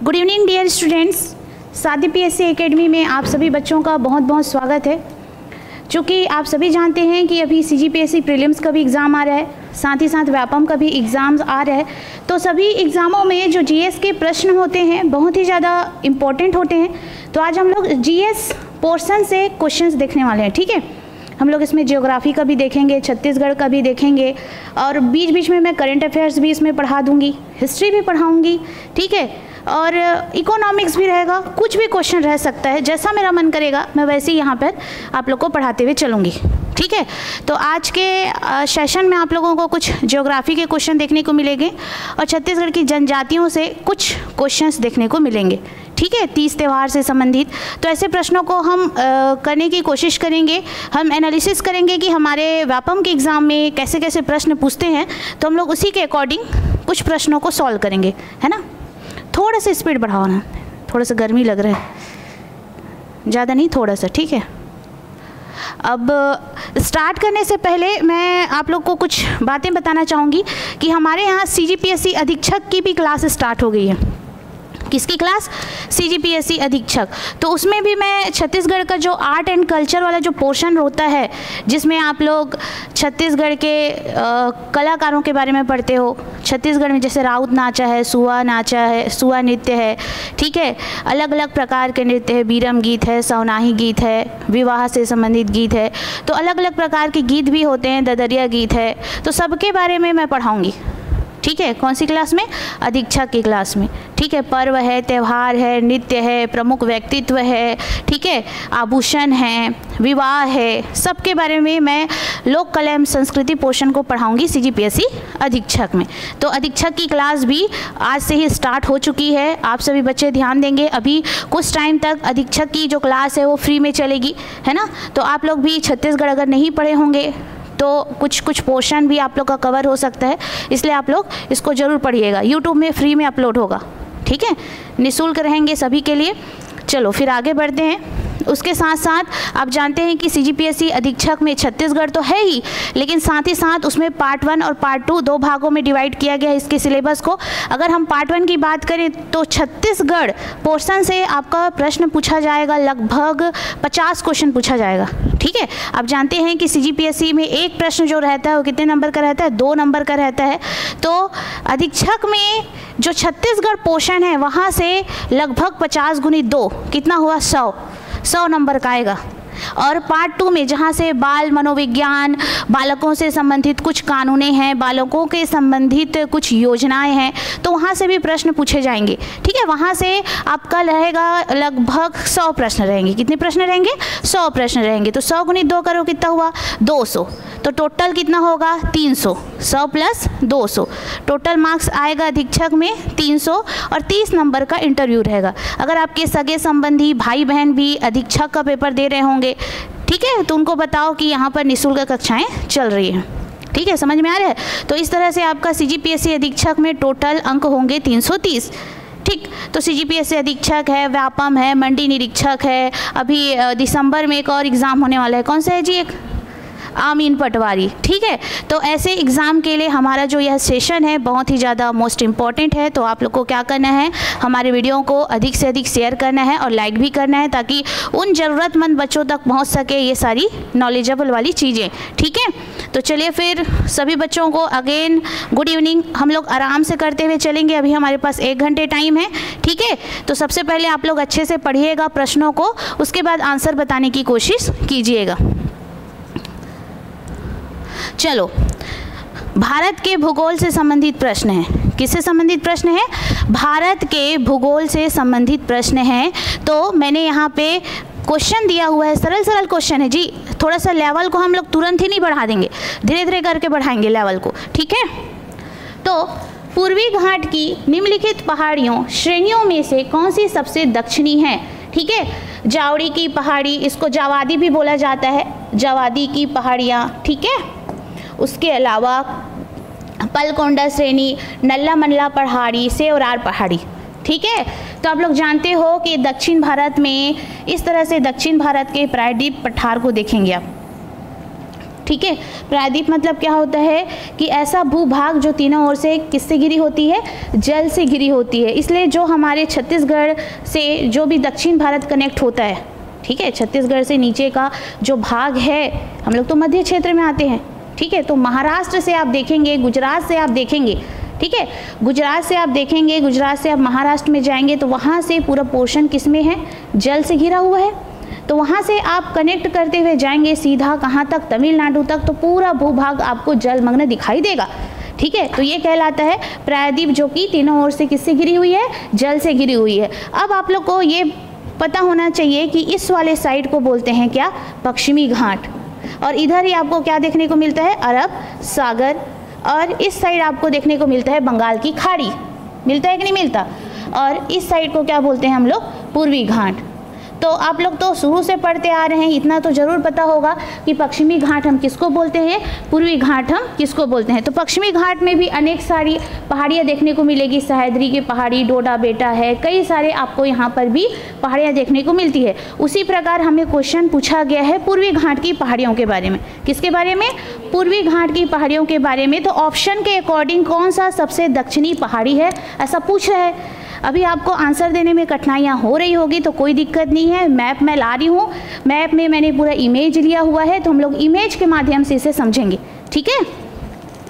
Good evening dear students, सादी PSC academy में आप सभी बच्चों का बहुत बहुत स्वागत है। चूँकि आप सभी जानते हैं कि अभी सीजीपीएससी प्रीलिम्स का भी एग्ज़ाम आ रहा है, साथ ही साथ व्यापम का भी एग्ज़ाम्स आ रहा है। तो सभी एग्ज़ामों में जो जीएस के प्रश्न होते हैं बहुत ही ज़्यादा इम्पोर्टेंट होते हैं। तो आज हम लोग जीएस पोर्शन से क्वेश्चंस देखने वाले हैं। ठीक है, हम लोग इसमें ज्योग्राफी का भी देखेंगे, छत्तीसगढ़ का भी देखेंगे और बीच बीच में मैं करंट अफेयर्स भी इसमें पढ़ा दूंगी, हिस्ट्री भी पढ़ाऊंगी। ठीक है, और इकोनॉमिक्स भी रहेगा। कुछ भी क्वेश्चन रह सकता है, जैसा मेरा मन करेगा मैं वैसे ही यहाँ पर आप लोग को पढ़ाते हुए चलूँगी। ठीक है, तो आज के सेशन में आप लोगों को कुछ ज्योग्राफी के क्वेश्चन देखने को मिलेंगे और छत्तीसगढ़ की जनजातियों से कुछ क्वेश्चंस देखने को मिलेंगे। ठीक है, तीज त्यौहार से संबंधित। तो ऐसे प्रश्नों को हम करने की कोशिश करेंगे। हम एनालिसिस करेंगे कि हमारे व्यापम के एग्ज़ाम में कैसे कैसे प्रश्न पूछते हैं, तो हम लोग उसी के अकॉर्डिंग कुछ प्रश्नों को सॉल्व करेंगे, है ना। थोड़ा सा स्पीड बढ़ाओ ना, थोड़ा सा गर्मी लग रहा है, ज़्यादा नहीं, थोड़ा सा। ठीक है, अब स्टार्ट करने से पहले मैं आप लोग को कुछ बातें बताना चाहूँगी कि हमारे यहाँ सीजीपीएससी अधीक्षक की भी क्लास स्टार्ट हो गई है। किसकी क्लास? सीजीपीएससी अधीक्षक। तो उसमें भी मैं छत्तीसगढ़ का जो आर्ट एंड कल्चर वाला जो पोर्शन होता है, जिसमें आप लोग छत्तीसगढ़ के कलाकारों के बारे में पढ़ते हो। छत्तीसगढ़ में जैसे राउत नाचा है, सुआ नाचा है, सुआ नृत्य है। ठीक है, अलग अलग प्रकार के नृत्य है, बीरम गीत है, सवनाही गीत है, विवाह से संबंधित गीत है। तो अलग अलग प्रकार के गीत भी होते हैं, ददरिया गीत है। तो सबके बारे में मैं पढ़ाऊँगी। ठीक है, कौन सी क्लास में? अधीक्षक की क्लास में। ठीक है, पर्व है, त्यौहार है, नृत्य है, प्रमुख व्यक्तित्व है, ठीक है, आभूषण है, विवाह है, सबके बारे में मैं लोक कला एवं संस्कृति पोर्शन को पढ़ाऊंगी सीजीपीएससी अधीक्षक में। तो अधीक्षक की क्लास भी आज से ही स्टार्ट हो चुकी है। आप सभी बच्चे ध्यान देंगे, अभी कुछ टाइम तक अधीक्षक की जो क्लास है वो फ्री में चलेगी, है ना। तो आप लोग भी छत्तीसगढ़ अगर नहीं पढ़े होंगे तो कुछ पोर्शन भी आप लोग का कवर हो सकता है, इसलिए आप लोग इसको ज़रूर पढ़िएगा। यूट्यूब में फ्री में अपलोड होगा। ठीक है, निःशुल्क रहेंगे सभी के लिए। चलो फिर आगे बढ़ते हैं। उसके साथ साथ आप जानते हैं कि सीजीपीएससी अधीक्षक में छत्तीसगढ़ तो है ही, लेकिन साथ ही साथ उसमें पार्ट 1 और पार्ट 2 दो भागों में डिवाइड किया गया है इसके सिलेबस को। अगर हम पार्ट 1 की बात करें तो छत्तीसगढ़ पोर्शन से आपका प्रश्न पूछा जाएगा, लगभग 50 क्वेश्चन पूछा जाएगा। ठीक है, आप जानते हैं कि सीजीपीएससी में एक प्रश्न जो रहता है वो कितने नंबर का रहता है? 2 नंबर का रहता है। तो अधीक्षक में जो छत्तीसगढ़ पोर्शन है वहाँ से लगभग 50 गुनी 2 कितना हुआ? 100 नंबर का आएगा। और पार्ट 2 में जहाँ से बाल मनोविज्ञान, बालकों से संबंधित कुछ कानूनें हैं, बालकों के संबंधित कुछ योजनाएं हैं, तो वहाँ से भी प्रश्न पूछे जाएंगे। ठीक है, वहाँ से आपका रहेगा लगभग 100 प्रश्न रहेंगे। कितने प्रश्न रहेंगे? 100 प्रश्न रहेंगे। तो 100 गुनी 2 करो, कितना हुआ? 200। तो टोटल कितना होगा? 300। 100 प्लस 200, टोटल मार्क्स आएगा अधीक्षक में 300 और 30 नंबर का इंटरव्यू रहेगा। अगर आपके सगे संबंधी भाई बहन भी अधीक्षक का पेपर दे रहे होंगे, ठीक है, तो उनको बताओ कि यहाँ पर निःशुल्क कक्षाएं चल रही हैं। ठीक है, समझ में आ रहा है? तो इस तरह से आपका सीजीपीएससी अधीक्षक में टोटल अंक होंगे 330। ठीक, तो सीजीपीएससी अधीक्षक है, व्यापम है, मंडी निरीक्षक है। अभी दिसंबर में एक और एग्ज़ाम होने वाला है। कौन सा है जी? एक आमीन पटवारी। ठीक है, तो ऐसे एग्ज़ाम के लिए हमारा जो यह सेशन है बहुत ही ज़्यादा मोस्ट इम्पॉर्टेंट है। तो आप लोग को क्या करना है? हमारे वीडियो को अधिक से अधिक शेयर करना है और लाइक भी करना है, ताकि उन ज़रूरतमंद बच्चों तक पहुंच सके ये सारी नॉलेजेबल वाली चीज़ें। ठीक है, तो चलिए फिर सभी बच्चों को अगेन गुड इवनिंग। हम लोग आराम से करते हुए चलेंगे, अभी हमारे पास 1 घंटे टाइम है। ठीक है, तो सबसे पहले आप लोग अच्छे से पढ़िएगा प्रश्नों को, उसके बाद आंसर बताने की कोशिश कीजिएगा। चलो, भारत के भूगोल से संबंधित प्रश्न है। किससे संबंधित प्रश्न है? भारत के भूगोल से संबंधित प्रश्न है। तो मैंने यहाँ पे क्वेश्चन दिया हुआ है, सरल सरल क्वेश्चन है जी। थोड़ा सा लेवल को हम लोग तुरंत ही नहीं बढ़ा देंगे, धीरे धीरे करके बढ़ाएंगे लेवल को। ठीक है, तो पूर्वी घाट की निम्नलिखित पहाड़ियों श्रेणियों में से कौन सी सबसे दक्षिणी है? ठीक है, जावड़ी की पहाड़ी, इसको जावादी भी बोला जाता है, जावादी की पहाड़ियाँ। ठीक है, उसके अलावा पलकोंडा श्रेणी, नल्ला मनला पहाड़ी, सेवरार पहाड़ी। ठीक है, तो आप लोग जानते हो कि दक्षिण भारत में इस तरह से दक्षिण भारत के प्रायद्वीप पठार को देखेंगे आप। ठीक है। प्रायद्वीप मतलब क्या होता है कि ऐसा भूभाग जो तीनों ओर से किससे घिरी होती है, जल से घिरी होती है। इसलिए जो हमारे छत्तीसगढ़ से जो भी दक्षिण भारत कनेक्ट होता है, ठीक है, छत्तीसगढ़ से नीचे का जो भाग है, हम लोग तो मध्य क्षेत्र में आते हैं, ठीक है। तो महाराष्ट्र से आप देखेंगे, गुजरात से आप देखेंगे, ठीक है, गुजरात से आप देखेंगे, गुजरात से आप महाराष्ट्र में जाएंगे तो वहाँ से पूरा पोर्शन किस में है, जल से घिरा हुआ है। तो वहाँ से आप कनेक्ट करते हुए जाएंगे सीधा कहाँ तक, तमिलनाडु तक, तो पूरा भूभाग आपको जलमग्न दिखाई देगा, ठीक है। तो ये कहलाता है प्रायद्वीप, जो कि तीनों ओर से किससे घिरी हुई है, जल से घिरी हुई है। अब आप लोग को ये पता होना चाहिए कि इस वाले साइड को बोलते हैं क्या, पश्चिमी घाट, और इधर ही आपको क्या देखने को मिलता है, अरब सागर, और इस साइड आपको देखने को मिलता है बंगाल की खाड़ी, मिलता है कि नहीं मिलता, और इस साइड को क्या बोलते हैं हम लोग, पूर्वी घाट। तो आप लोग तो शुरू से पढ़ते आ रहे हैं, इतना तो ज़रूर पता होगा कि पश्चिमी घाट हम किसको बोलते हैं, पूर्वी घाट हम किसको बोलते हैं। तो पश्चिमी घाट में भी अनेक सारी पहाड़ियाँ देखने को मिलेगी, सह्याद्री की पहाड़ी, डोडा बेटा है, कई सारे आपको यहाँ पर भी पहाड़ियाँ देखने को मिलती है। उसी प्रकार हमें क्वेश्चन पूछा गया है पूर्वी घाट की पहाड़ियों के बारे में। किसके बारे में, पूर्वी घाट की पहाड़ियों के बारे में। तो ऑप्शन के अकॉर्डिंग कौन सा सबसे दक्षिणी पहाड़ी है, ऐसा पूछ रहा है। अभी आपको आंसर देने में कठिनाइयाँ हो रही होगी तो कोई दिक्कत नहीं है, मैप मैं ला रही हूँ, मैप में मैंने पूरा इमेज लिया हुआ है, तो हम लोग इमेज के माध्यम से इसे समझेंगे, ठीक है,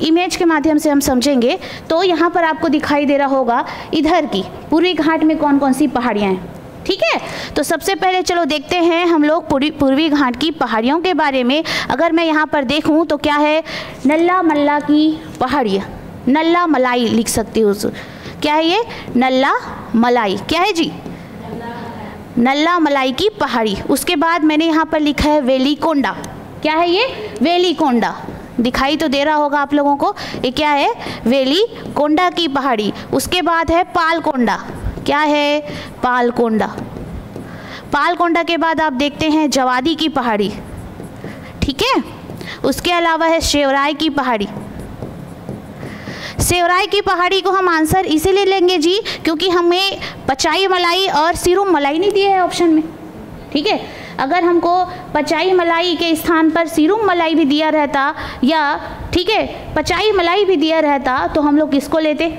इमेज के माध्यम से हम समझेंगे। तो यहाँ पर आपको दिखाई दे रहा होगा इधर की पूर्वी घाट में कौन कौन सी पहाड़ियाँ हैं, ठीक है। तो सबसे पहले चलो देखते हैं हम लोग पूर्वी घाट की पहाड़ियों के बारे में। अगर मैं यहाँ पर देखूँ तो क्या है, नल्ला मल्ला की पहाड़ियाँ, नल्ला मलाई लिख सकती हूँ, क्या है ये, नल्ला मलाई, क्या है जी, नल्ला मलाई की पहाड़ी। उसके बाद मैंने यहाँ पर लिखा है वेलिकोंडा, क्या है ये, वेलिकोंडा, दिखाई तो दे रहा होगा आप लोगों को, ये क्या है, वेलिकोंडा की पहाड़ी। उसके बाद है पालकोंडा, क्या है, पालकोंडा। पालकोंडा के बाद आप देखते हैं जवादी की पहाड़ी, ठीक है। उसके अलावा है शेवराय की पहाड़ी। सेवराय की पहाड़ी को हम आंसर इसीलिए लेंगे जी क्योंकि हमें पचाई मलाई और सिरुम मलाई नहीं दिए है ऑप्शन में, ठीक है। अगर हमको पचाई मलाई के स्थान पर सिरुम मलाई भी दिया रहता, या ठीक है पचाई मलाई भी दिया रहता, तो हम लोग किसको लेते,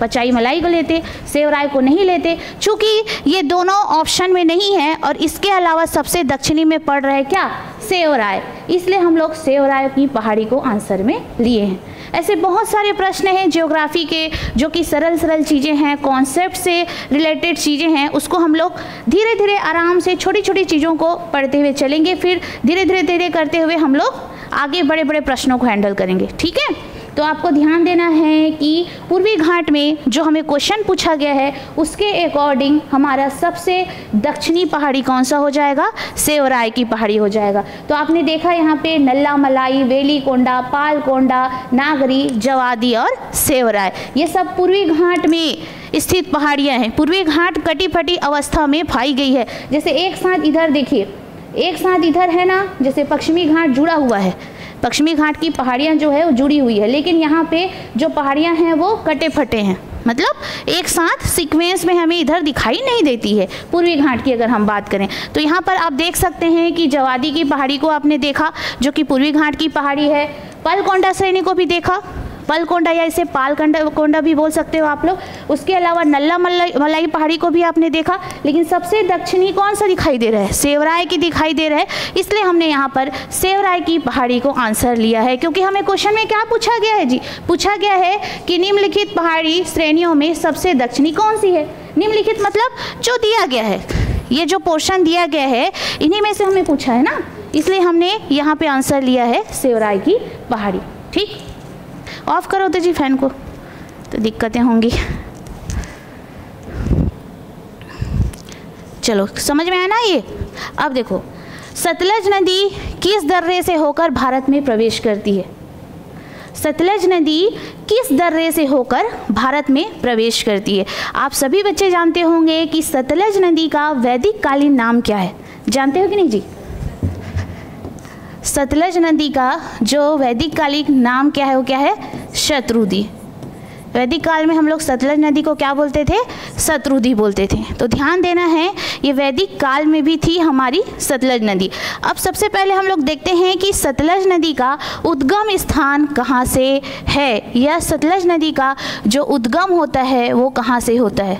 पचाई मलाई को लेते, सेवराय को नहीं लेते। चूँकि ये दोनों ऑप्शन में नहीं है और इसके अलावा सबसे दक्षिणी में पड़ रहा है क्या, सेवराय, इसलिए हम लोग सेवराय की पहाड़ी को आंसर में लिए हैं। ऐसे बहुत सारे प्रश्न हैं ज्योग्राफी के जो कि सरल सरल चीज़ें हैं, कॉन्सेप्ट से रिलेटेड चीज़ें हैं, उसको हम लोग धीरे धीरे आराम से छोटी छोटी चीज़ों को पढ़ते हुए चलेंगे, फिर धीरे धीरे करते हुए हम लोग आगे बड़े बड़े प्रश्नों को हैंडल करेंगे, ठीक है। तो आपको ध्यान देना है कि पूर्वी घाट में जो हमें क्वेश्चन पूछा गया है उसके अकॉर्डिंग हमारा सबसे दक्षिणी पहाड़ी कौन सा हो जाएगा, सेवराय की पहाड़ी हो जाएगा। तो आपने देखा यहाँ पे नल्ला मलाई, वेलिकोंडा, पालकोंडा, नागरी, जवादी और सेवराय, ये सब पूर्वी घाट में स्थित पहाड़ियाँ हैं। पूर्वी घाट कटी फटी अवस्था में पाई गई है। जैसे एक साथ इधर देखिए, एक साथ इधर है ना, जैसे पश्चिमी घाट जुड़ा हुआ है, पश्चिमी घाट की पहाड़ियाँ जो है वो जुड़ी हुई है, लेकिन यहाँ पे जो पहाड़ियाँ हैं वो कटे फटे हैं, मतलब एक साथ सीक्वेंस में हमें इधर दिखाई नहीं देती है। पूर्वी घाट की अगर हम बात करें तो यहाँ पर आप देख सकते हैं कि जवादी की पहाड़ी को आपने देखा जो कि पूर्वी घाट की पहाड़ी है, पालकोंडा श्रेणी को भी देखा, पालकोंडा या इसे पालकोंडा भी बोल सकते हो आप लोग। उसके अलावा नल्ला मलाई पहाड़ी को भी आपने देखा, लेकिन सबसे दक्षिणी कौन सा दिखाई दे रहा है, सेवराय की दिखाई दे रहा है, इसलिए हमने यहाँ पर सेवराय की पहाड़ी को आंसर लिया है। क्योंकि हमें क्वेश्चन में क्या पूछा गया है जी, पूछा गया है कि निम्नलिखित पहाड़ी श्रेणियों में सबसे दक्षिणी कौन सी है। निम्नलिखित मतलब जो दिया गया है, ये जो पोर्शन दिया गया है इन्हीं में से हमें पूछा है ना, इसलिए हमने यहाँ पे आंसर लिया है सेवराय की पहाड़ी। ठीक, ऑफ करो तो जी फैन को, तो दिक्कतें होंगी। चलो समझ में आया ना ये। अब देखो, सतलज नदी किस दर्रे से होकर भारत में प्रवेश करती है। सतलज नदी किस दर्रे से होकर भारत में प्रवेश करती है। आप सभी बच्चे जानते होंगे कि सतलज नदी का वैदिक कालीन नाम क्या है, जानते हो कि नहीं जी। सतलज नदी का जो वैदिक कालीन नाम क्या है वो क्या है, शत्रुदी। वैदिक काल में हम लोग सतलज नदी को क्या बोलते थे? शतरुधि बोलते थे। तो ध्यान देना है, ये वैदिक काल में भी थी हमारी सतलज नदी। अब सबसे पहले हम लोग देखते हैं कि सतलज नदी का उद्गम स्थान कहाँ से है, या सतलज नदी का जो उद्गम होता है वो कहाँ से होता है।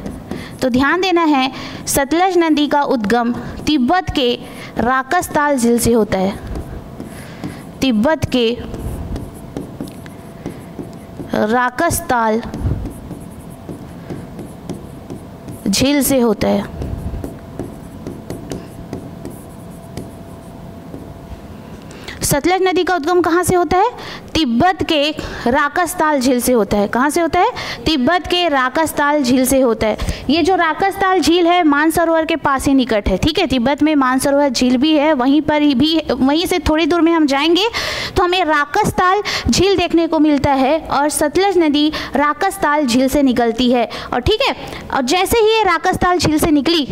तो ध्यान देना है, सतलज नदी का उद्गम तिब्बत के राकसताल झील से होता है। तिब्बत के राकसताल झील से होता है। सतलज नदी का उद्गम कहाँ से होता है? तिब्बत के राकसताल झील से होता है। कहाँ से होता है? तिब्बत के राकसताल झील से होता है। ये जो राकसताल झील है मानसरोवर के पास ही निकट है, ठीक है। तिब्बत में मानसरोवर झील भी है, वहीं पर ही भी, वहीं से थोड़ी दूर में हम जाएंगे तो हमें राकसताल झील देखने को मिलता है, और सतलज नदी राकसताल झील से निकलती है। और ठीक है, और जैसे ही ये राकसताल झील से निकली,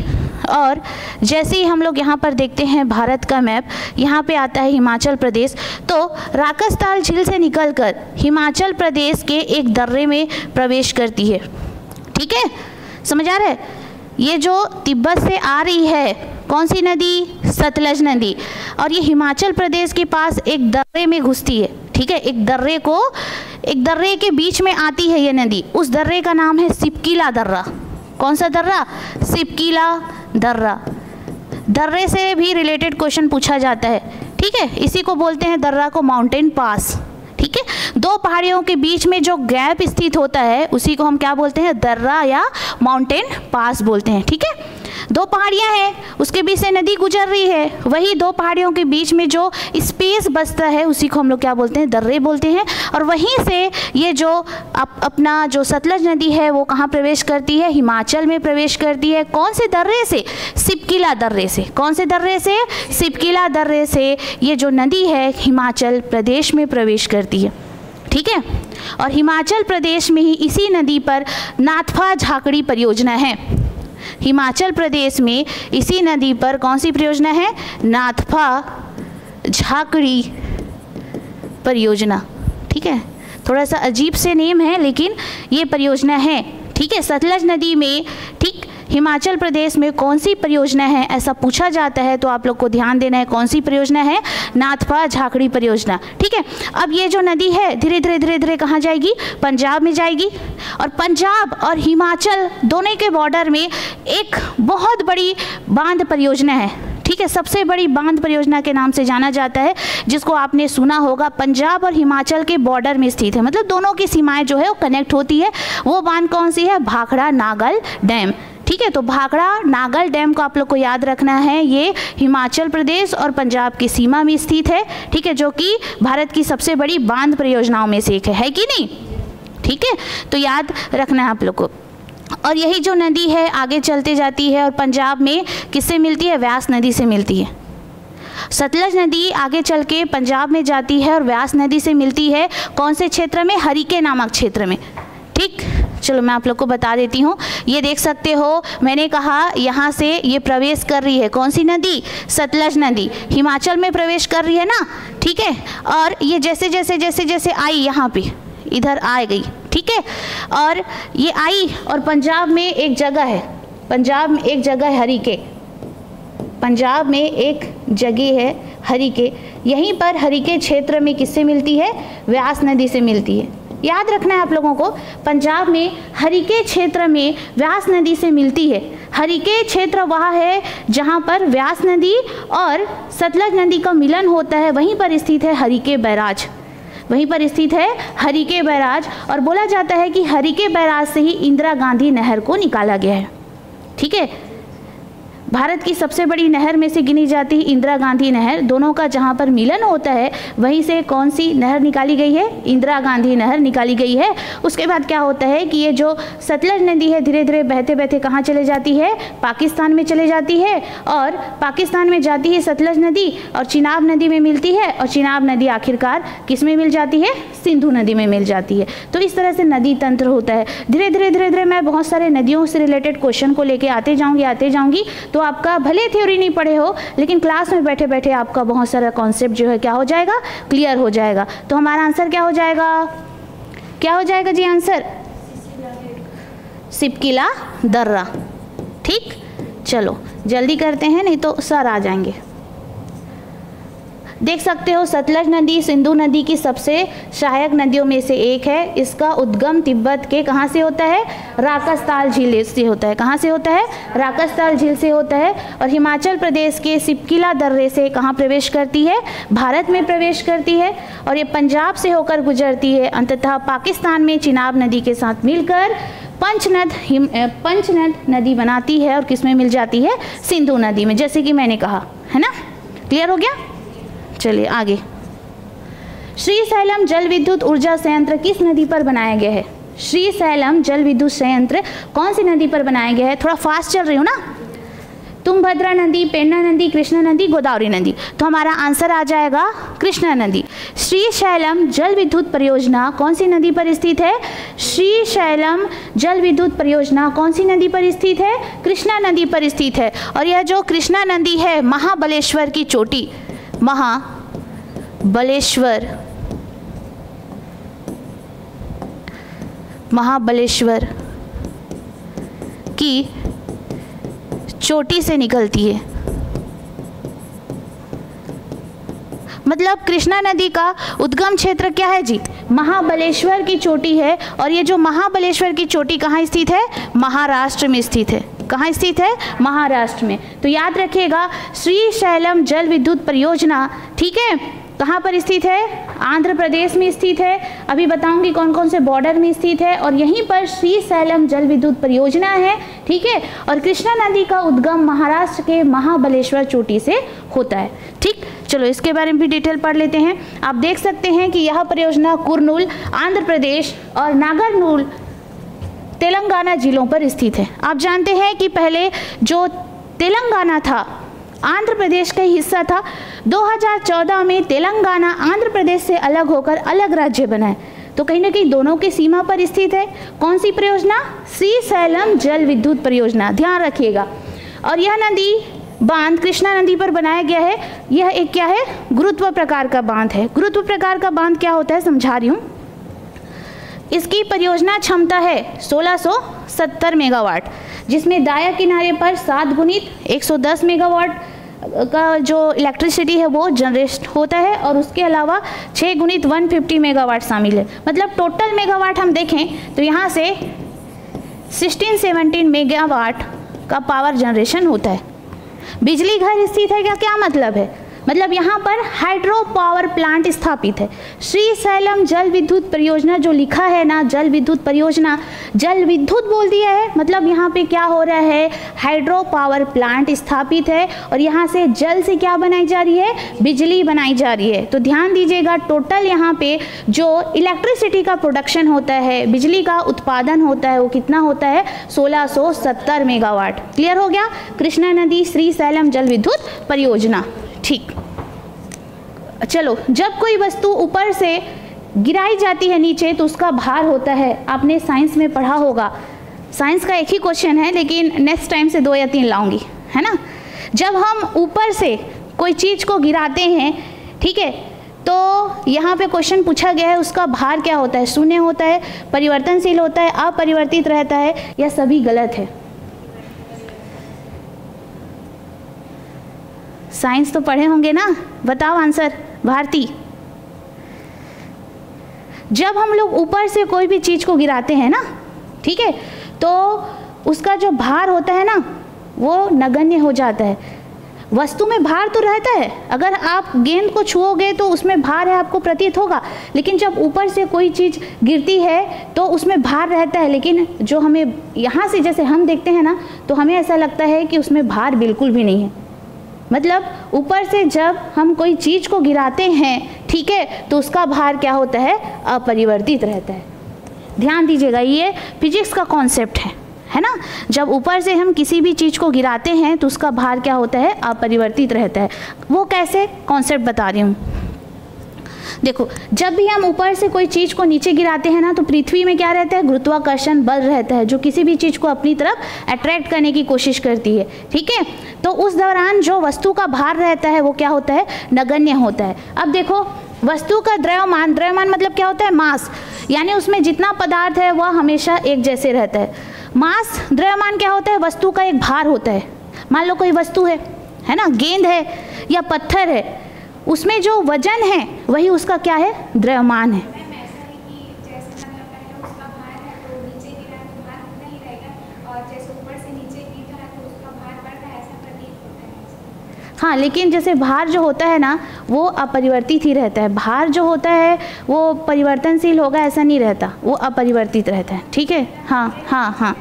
और जैसे ही हम लोग यहाँ पर देखते हैं भारत का मैप, यहाँ पे आता है हिमाचल प्रदेश, तो राकसताल झील से निकलकर हिमाचल प्रदेश के एक दर्रे में प्रवेश करती है। ठीक है, समझ आ रहा है? ये जो तिब्बत से आ रही है कौन सी नदी? सतलज नदी, और ये हिमाचल प्रदेश के पास एक दर्रे में घुसती है। ठीक है, एक दर्रे के बीच में आती है ये नदी। उस दर्रे का नाम है सिपकीला दर्रा। कौन सा दर्रा? सिपकीला दर्रा। दर्रे से भी रिलेटेड क्वेश्चन पूछा जाता है। ठीक है, इसी को बोलते हैं दर्रा को माउंटेन पास। ठीक है, दो पहाड़ियों के बीच में जो गैप स्थित होता है उसी को हम क्या बोलते हैं? दर्रा या माउंटेन पास बोलते हैं। ठीक है, दो पहाड़ियां हैं, उसके बीच से नदी गुजर रही है, वही दो पहाड़ियों के बीच में जो स्पेस बचता है उसी को हम लोग क्या बोलते हैं? दर्रे बोलते हैं। और वहीं से ये जो अपना जो सतलज नदी है वो कहाँ प्रवेश करती है? हिमाचल में प्रवेश करती है। कौन से दर्रे से? सिपकीला दर्रे से। कौन से दर्रे से? सिपकीला दर्रे से ये जो नदी है हिमाचल प्रदेश में प्रवेश करती है। ठीक है, और हिमाचल प्रदेश में ही इसी नदी पर नाथपा झाकड़ी परियोजना है। हिमाचल प्रदेश में इसी नदी पर कौन सी परियोजना है? नाथपा झाकड़ी परियोजना। ठीक है, थोड़ा सा अजीब से नेम है लेकिन ये परियोजना है। ठीक है, सतलज नदी में, ठीक, हिमाचल प्रदेश में कौन सी परियोजना है ऐसा पूछा जाता है तो आप लोग को ध्यान देना है। कौन सी परियोजना है? नाथपा झाकड़ी परियोजना। ठीक है, अब ये जो नदी है धीरे धीरे कहाँ जाएगी? पंजाब में जाएगी, और पंजाब और हिमाचल दोनों के बॉर्डर में एक बहुत बड़ी बांध परियोजना है। ठीक है, सबसे बड़ी बांध परियोजना के नाम से जाना जाता है, जिसको आपने सुना होगा। पंजाब और हिमाचल के बॉर्डर में स्थित है, मतलब दोनों की सीमाएं जो है वो कनेक्ट होती है। वो बांध कौन सी है? भाखड़ा नागल डैम। ठीक है, तो भाखड़ा नागल डैम को आप लोग को याद रखना है। ये हिमाचल प्रदेश और पंजाब की सीमा में स्थित है। ठीक है, जो कि भारत की सबसे बड़ी बांध परियोजनाओं में से एक है कि नहीं? ठीक है, तो याद रखना है आप लोग को। और यही जो नदी है आगे चलते जाती है और पंजाब में किससे मिलती है? व्यास नदी से मिलती है। सतलज नदी आगे चल के पंजाब में जाती है और व्यास नदी से मिलती है कौन से क्षेत्र में? हरिके नामक क्षेत्र में। ठीक, चलो मैं आप लोग को बता देती हूँ। ये देख सकते हो, मैंने कहा यहाँ से ये प्रवेश कर रही है कौन सी नदी? सतलज नदी हिमाचल में प्रवेश कर रही है ना। ठीक है, और ये जैसे जैसे आई यहाँ पे इधर आ गई। ठीक है, और ये आई और पंजाब में एक जगह है, पंजाब में एक जगह है हरिके। पंजाब में एक जगह है हरिके, यहीं पर हरिके क्षेत्र में किससे मिलती है? व्यास नदी से मिलती है। याद रखना है आप लोगों को, पंजाब में हरिके क्षेत्र में व्यास नदी से मिलती है। हरिके क्षेत्र वह है जहाँ पर व्यास नदी और सतलज नदी का मिलन होता है, वहीं पर स्थित है हरिके बैराज। वहीं पर स्थित है हरिके बैराज, और बोला जाता है कि हरिके बैराज से ही इंदिरा गांधी नहर को निकाला गया है। ठीक है, भारत की सबसे बड़ी नहर में से गिनी जाती है इंदिरा गांधी नहर। दोनों का जहाँ पर मिलन होता है वहीं से कौन सी नहर निकाली गई है? इंदिरा गांधी नहर निकाली गई है। उसके बाद क्या होता है कि ये जो सतलज नदी है धीरे धीरे बहते बहते कहाँ चले जाती है? पाकिस्तान में चले जाती है, और पाकिस्तान में जाती है सतलज नदी और चिनाब नदी में मिलती है, और चिनाब नदी आखिरकार किस में मिल जाती है? सिंधु नदी में मिल जाती है। तो इस तरह से नदी तंत्र होता है। धीरे धीरे मैं बहुत सारे नदियों से रिलेटेड क्वेश्चन को लेके आते जाऊँगी, तो आपका भले थ्योरी नहीं पढ़े हो लेकिन क्लास में बैठे बैठे आपका बहुत सारा कॉन्सेप्ट जो है क्या हो जाएगा? क्लियर हो जाएगा। तो हमारा आंसर क्या हो जाएगा? क्या हो जाएगा जी आंसर? सिपकिला दर्रा। ठीक, चलो जल्दी करते हैं नहीं तो सर आ जाएंगे। देख सकते हो सतलज नदी सिंधु नदी की सबसे सहायक नदियों में से एक है। इसका उद्गम तिब्बत के कहाँ से होता है? राकसताल झील से होता है। कहाँ से होता है? राकसताल झील से होता है। और हिमाचल प्रदेश के सिपकिला दर्रे से कहाँ प्रवेश करती है? भारत में प्रवेश करती है। और ये पंजाब से होकर गुजरती है, अंततः पाकिस्तान में चिनाब नदी के साथ मिलकर पंचनद नदी बनाती है और किस में मिल जाती है? सिंधु नदी में, जैसे कि मैंने कहा है ना। क्लियर हो गया? चलिए आगे। श्रीशैलम जल विद्युत ऊर्जा संयंत्र किस नदी पर बनाया गया है? श्रीशैलम जल विद्युत संयंत्र कौन सी नदी पर बनाया गया है? थोड़ा फास्ट चल रही हूँ ना। तुंगभद्रा नदी, पेन्ना नदी, कृष्णा नदी, गोदावरी नदी। तो हमारा आंसर आ जाएगा कृष्णा नदी। श्रीशैलम जल विद्युत परियोजना कौन सी नदी पर स्थित है? श्रीशैलम जल विद्युत परियोजना कौन सी नदी पर स्थित है? कृष्णा नदी पर स्थित है। और यह जो कृष्णा नदी है, महाबलेश्वर की चोटी, महाबलेश्वर की चोटी से निकलती है। मतलब कृष्णा नदी का उद्गम क्षेत्र क्या है जी? महाबलेश्वर की चोटी है। और ये जो महाबलेश्वर की चोटी कहाँ स्थित है? महाराष्ट्र में स्थित है। कहाँ स्थित है? महाराष्ट्र में। तो याद रखिएगा श्रीशैलम जल विद्युत परियोजना, ठीक है, कहाँ पर स्थित है? आंध्र प्रदेश में स्थित है। अभी बताऊंगी कौन कौन से बॉर्डर में स्थित है। और यहीं पर श्रीशैलम जल विद्युत परियोजना है, ठीक है। और कृष्णा नदी का उद्गम महाराष्ट्र के महाबलेश्वर चोटी से होता है। ठीक, चलो इसके बारे में भी डिटेल पढ़ लेते हैं। आप देख सकते हैं कि यह परियोजना कुर्नूल आंध्र प्रदेश और नागरनूल तेलंगाना जिलों पर स्थित है। आप जानते हैं कि पहले जो तेलंगाना था आंध्र प्रदेश का हिस्सा था। 2014 में तेलंगाना आंध्र प्रदेश से अलग होकर अलग राज्य बना है। तो कहीं ना कहीं दोनों की सीमा पर स्थित है। कौन सी परियोजना? श्रीशैलम जल विद्युत परियोजना, ध्यान रखिएगा। और यह नदी बांध कृष्णा नदी पर बनाया गया है। यह एक क्या है? गुरुत्व प्रकार का बांध है। गुरुत्व प्रकार का बांध क्या होता है समझा रही हूँ। इसकी परियोजना क्षमता है 1670 मेगावाट, जिसमें दाया किनारे पर 7 गुणित 110 मेगावाट का जो इलेक्ट्रिसिटी है वो जनरेट होता है। और उसके अलावा 6 गुणित 150 मेगावाट शामिल है। मतलब टोटल मेगावाट हम देखें तो यहाँ से 16-17 मेगावाट का पावर जनरेशन होता है। बिजली घर स्थित है क्या? क्या मतलब है? मतलब यहाँ पर हाइड्रो पावर प्लांट स्थापित है। श्रीशैलम जल विद्युत परियोजना जो लिखा है ना, जल विद्युत परियोजना, जल विद्युत बोल दिया है, मतलब यहाँ पे क्या हो रहा है? हाइड्रो पावर प्लांट स्थापित है। और यहाँ से जल से क्या बनाई जा रही है? बिजली बनाई जा रही है। तो ध्यान दीजिएगा, टोटल यहाँ पे जो इलेक्ट्रिसिटी का प्रोडक्शन होता है, बिजली का उत्पादन होता है, वो कितना होता है? 1670 मेगावाट। क्लियर हो गया? कृष्णा नदी श्रीशैलम जल विद्युत परियोजना। ठीक, चलो, जब कोई वस्तु ऊपर से गिराई जाती है नीचे तो उसका भार होता है। आपने साइंस में पढ़ा होगा। साइंस का एक ही क्वेश्चन है लेकिन नेक्स्ट टाइम से 2 या 3 लाऊंगी, है ना। जब हम ऊपर से कोई चीज़ को गिराते हैं, ठीक है, तो यहाँ पे क्वेश्चन पूछा गया है उसका भार क्या होता है? शून्य होता है, परिवर्तनशील होता है, अपरिवर्तित रहता है, या सभी गलत है? साइंस तो पढ़े होंगे ना, बताओ आंसर भारती। जब हम लोग ऊपर से कोई भी चीज़ को गिराते हैं ना, ठीक है, तो उसका जो भार होता है ना वो नगण्य हो जाता है। वस्तु में भार तो रहता है, अगर आप गेंद को छुओगे तो उसमें भार है, आपको प्रतीत होगा। लेकिन जब ऊपर से कोई चीज़ गिरती है तो उसमें भार रहता है, लेकिन जो हमें यहाँ से जैसे हम देखते हैं ना तो हमें ऐसा लगता है कि उसमें भार बिल्कुल भी नहीं है। मतलब ऊपर से जब हम कोई चीज़ को गिराते हैं, ठीक है, तो उसका भार क्या होता है? अपरिवर्तित रहता है। ध्यान दीजिएगा, ये फिजिक्स का कॉन्सेप्ट है ना। जब ऊपर से हम किसी भी चीज़ को गिराते हैं तो उसका भार क्या होता है? अपरिवर्तित रहता है। वो कैसे? कॉन्सेप्ट बता रही हूँ। देखो, जब भी हम ऊपर से कोई चीज़ को नीचे गिराते हैं ना तो पृथ्वी में क्या रहता है? गुरुत्वाकर्षण बल रहता है, जो किसी भी चीज़ को अपनी तरफ अट्रैक्ट करने की कोशिश करती है, ठीक है। तो उस दौरान जो वस्तु का भार रहता है वो क्या होता है? नगण्य होता है। अब देखो, वस्तु का द्रव्यमान मतलब क्या होता है? मास, यानी उसमें जितना पदार्थ है वह हमेशा एक जैसे रहता है। मास द्रव्यमान क्या होता है? वस्तु का एक भार होता है। मान लो कोई वस्तु है ना, गेंद है या पत्थर है, उसमें जो वजन है वही उसका क्या है? द्रव्यमान है। हाँ, लेकिन जैसे भार जो होता है ना वो अपरिवर्तित ही रहता है। भार जो होता है वो परिवर्तनशील होगा ऐसा नहीं रहता, वो अपरिवर्तित रहता है। ठीक है, हाँ हाँ हाँ,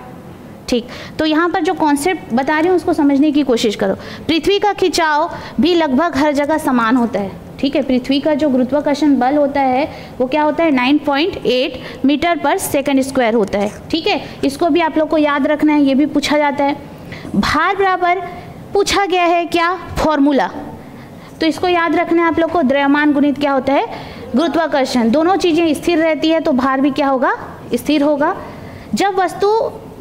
ठीक। तो यहाँ पर जो कॉन्सेप्ट बता रही हूँ उसको समझने की कोशिश करो। पृथ्वी का खिंचाव भी लगभग हर जगह समान होता है। ठीक है, पृथ्वी का जो गुरुत्वाकर्षण बल होता है वो क्या होता है? 9.8 मीटर पर सेकंड स्क्वायर होता है। ठीक है, इसको भी आप लोग को याद रखना है, ये भी पूछा जाता है। भार बराबर पूछा गया है क्या? फॉर्मूला, तो इसको याद रखना है आप लोग को। द्रव्यमान गुणित क्या होता है? गुरुत्वाकर्षण। दोनों चीज़ें स्थिर रहती है तो भार भी क्या होगा? स्थिर होगा। जब वस्तु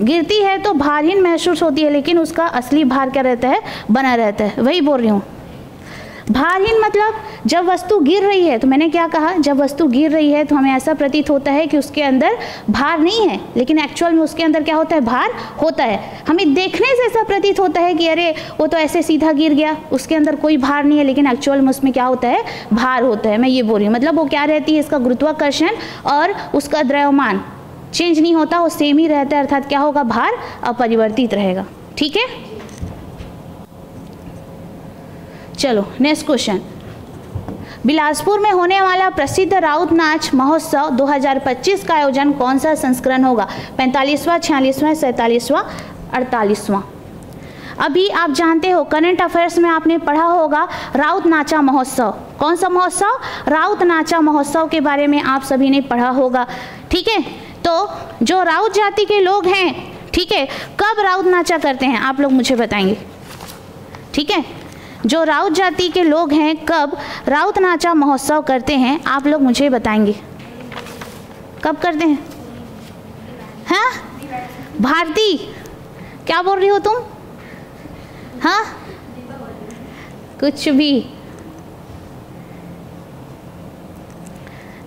गिरती है तो भारहीन महसूस होती है, लेकिन उसका असली भार क्या रहता है? बना रहता है। वही बोल रही हूँ। भारहीन मतलब जब वस्तु गिर रही है, तो मैंने क्या कहा? जब वस्तु गिर रही है तो हमें ऐसा प्रतीत होता है कि उसके अंदर भार नहीं है, लेकिन एक्चुअल में उसके अंदर क्या होता है? भार होता है। हमें देखने से ऐसा प्रतीत होता है कि अरे वो तो ऐसे सीधा गिर गया, उसके अंदर कोई भार नहीं है, लेकिन एक्चुअल में उसमें क्या होता है? भार होता है। मैं ये बोल रही हूँ, मतलब वो क्या रहती है? इसका गुरुत्वाकर्षण और उसका द्रव्यमान चेंज नहीं होता, वो सेम ही रहता है, अर्थात क्या होगा? भार अपरिवर्तित रहेगा। ठीक है, चलो नेक्स्ट क्वेश्चन। बिलासपुर में होने वाला प्रसिद्ध राउत नाच महोत्सव 2025 का आयोजन कौन सा संस्करण होगा? 45वां, 46वां, 47वां, 48वां? अभी आप जानते हो करंट अफेयर्स में आपने पढ़ा होगा राउत नाचा महोत्सव। कौन सा महोत्सव? राउत नाचा महोत्सव के बारे में आप सभी ने पढ़ा होगा। ठीक है, तो जो राउत जाति के लोग हैं, ठीक है, कब राउत नाचा करते हैं आप लोग मुझे बताएंगे। ठीक है, जो राउत जाति के लोग हैं कब राउत नाचा महोत्सव करते हैं आप लोग मुझे बताएंगे, कब करते हैं? हाँ, भारती क्या बोल रही हो तुम? हाँ, कुछ भी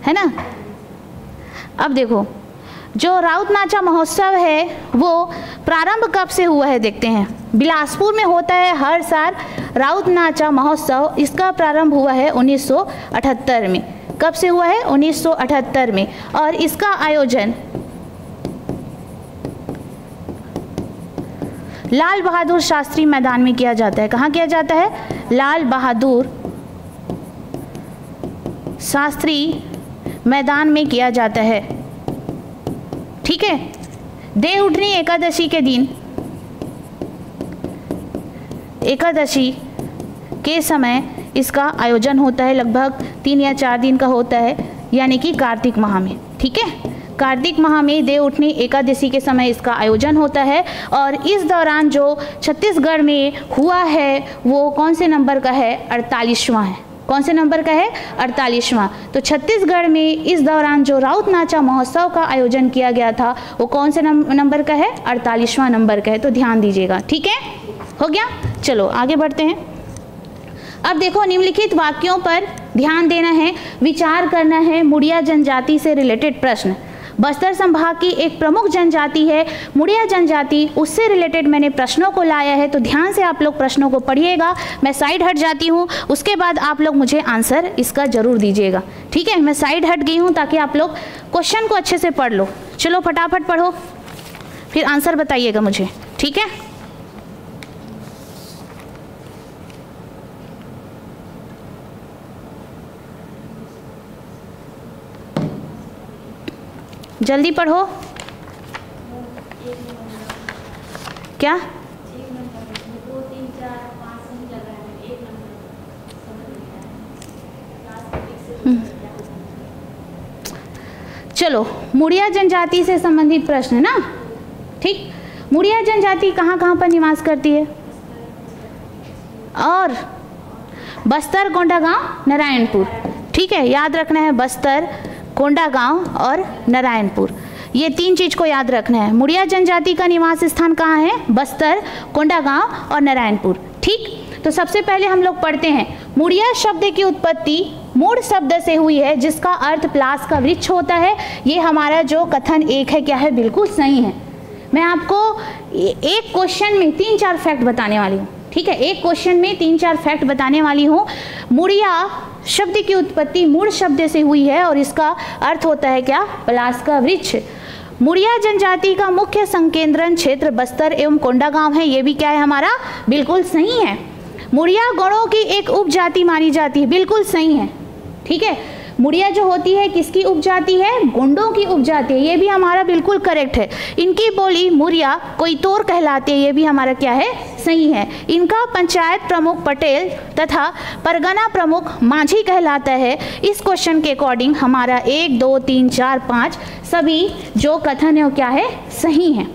है ना। अब देखो, जो राउत नाचा महोत्सव है वो प्रारंभ कब से हुआ है देखते हैं। बिलासपुर में होता है हर साल राउत नाचा महोत्सव। इसका प्रारंभ हुआ है 1978 में। कब से हुआ है? 1978 में। और इसका आयोजन लाल बहादुर शास्त्री मैदान में किया जाता है। कहाँ किया जाता है? लाल बहादुर शास्त्री मैदान में किया जाता है। ठीक है, देवउठनी एकादशी के दिन, एकादशी के समय इसका आयोजन होता है। लगभग 3 या 4 दिन का होता है, यानी कि कार्तिक माह में। ठीक है, कार्तिक माह में देवउठनी एकादशी के समय इसका आयोजन होता है। और इस दौरान जो छत्तीसगढ़ में हुआ है वो कौन से नंबर का है? 48वां है। कौन से नंबर का है? 48वां। तो छत्तीसगढ़ में इस दौरान जो राउत नाचा महोत्सव का आयोजन किया गया था वो कौन से नंबर का है? 48वां नंबर का है। तो ध्यान दीजिएगा। ठीक है, हो गया। चलो आगे बढ़ते हैं। अब देखो, निम्नलिखित वाक्यों पर ध्यान देना है, विचार करना है। मुड़िया जनजाति से रिलेटेड प्रश्न। बस्तर संभाग की एक प्रमुख जनजाति है मुड़िया जनजाति, उससे रिलेटेड मैंने प्रश्नों को लाया है, तो ध्यान से आप लोग प्रश्नों को पढ़िएगा। मैं साइड हट जाती हूँ, उसके बाद आप लोग मुझे आंसर इसका जरूर दीजिएगा। ठीक है, मैं साइड हट गई हूँ ताकि आप लोग क्वेश्चन को अच्छे से पढ़ लो। चलो फटाफट पढ़ो, फिर आंसर बताइएगा मुझे। ठीक है, जल्दी पढ़ो। क्या? चलो, मुड़िया जनजाति से संबंधित प्रश्न है ना। ठीक, मुड़िया जनजाति कहाँ कहाँ पर निवास करती है? और बस्तर, कोंडागांव, नारायणपुर। ठीक है, याद रखना है, बस्तर, कोंडागांव और नारायणपुर, ये 3 चीज को याद रखना है। मुड़िया जनजाति का निवास स्थान कहाँ है? बस्तर, कोंडागांव और नारायणपुर। ठीक, तो सबसे पहले हम लोग पढ़ते हैं। मुड़िया शब्द की उत्पत्ति मूढ़ शब्द से हुई है, जिसका अर्थ प्लास का वृक्ष होता है। ये हमारा जो कथन एक है क्या है? बिल्कुल सही है। मैं आपको एक क्वेश्चन में 3-4 फैक्ट बताने वाली हूँ, ठीक है। एक क्वेश्चन में 3-4 फैक्ट बताने वाली हूँ। मुड़िया शब्द की उत्पत्ति मुड़ शब्द से हुई है और इसका अर्थ होता है क्या? पलाश का वृक्ष। मुड़िया जनजाति का मुख्य संकेंद्रण क्षेत्र बस्तर एवं कोंडागांव है। ये भी क्या है हमारा? बिल्कुल सही है। मुड़िया गणों की एक उपजाति मानी जाती है, बिल्कुल सही है, ठीक है। मुड़िया जो होती है किसकी उपजाति है? गोंडों की उपजाति है, ये भी हमारा बिल्कुल करेक्ट है। इनकी बोली मुड़िया कोइतोर कहलाती है, ये भी हमारा क्या है? सही है। इनका पंचायत प्रमुख पटेल तथा परगना प्रमुख माझी कहलाता है। इस क्वेश्चन के अकॉर्डिंग हमारा 1, 2, 3, 4, 5 सभी जो कथन है वो क्या है? सही है,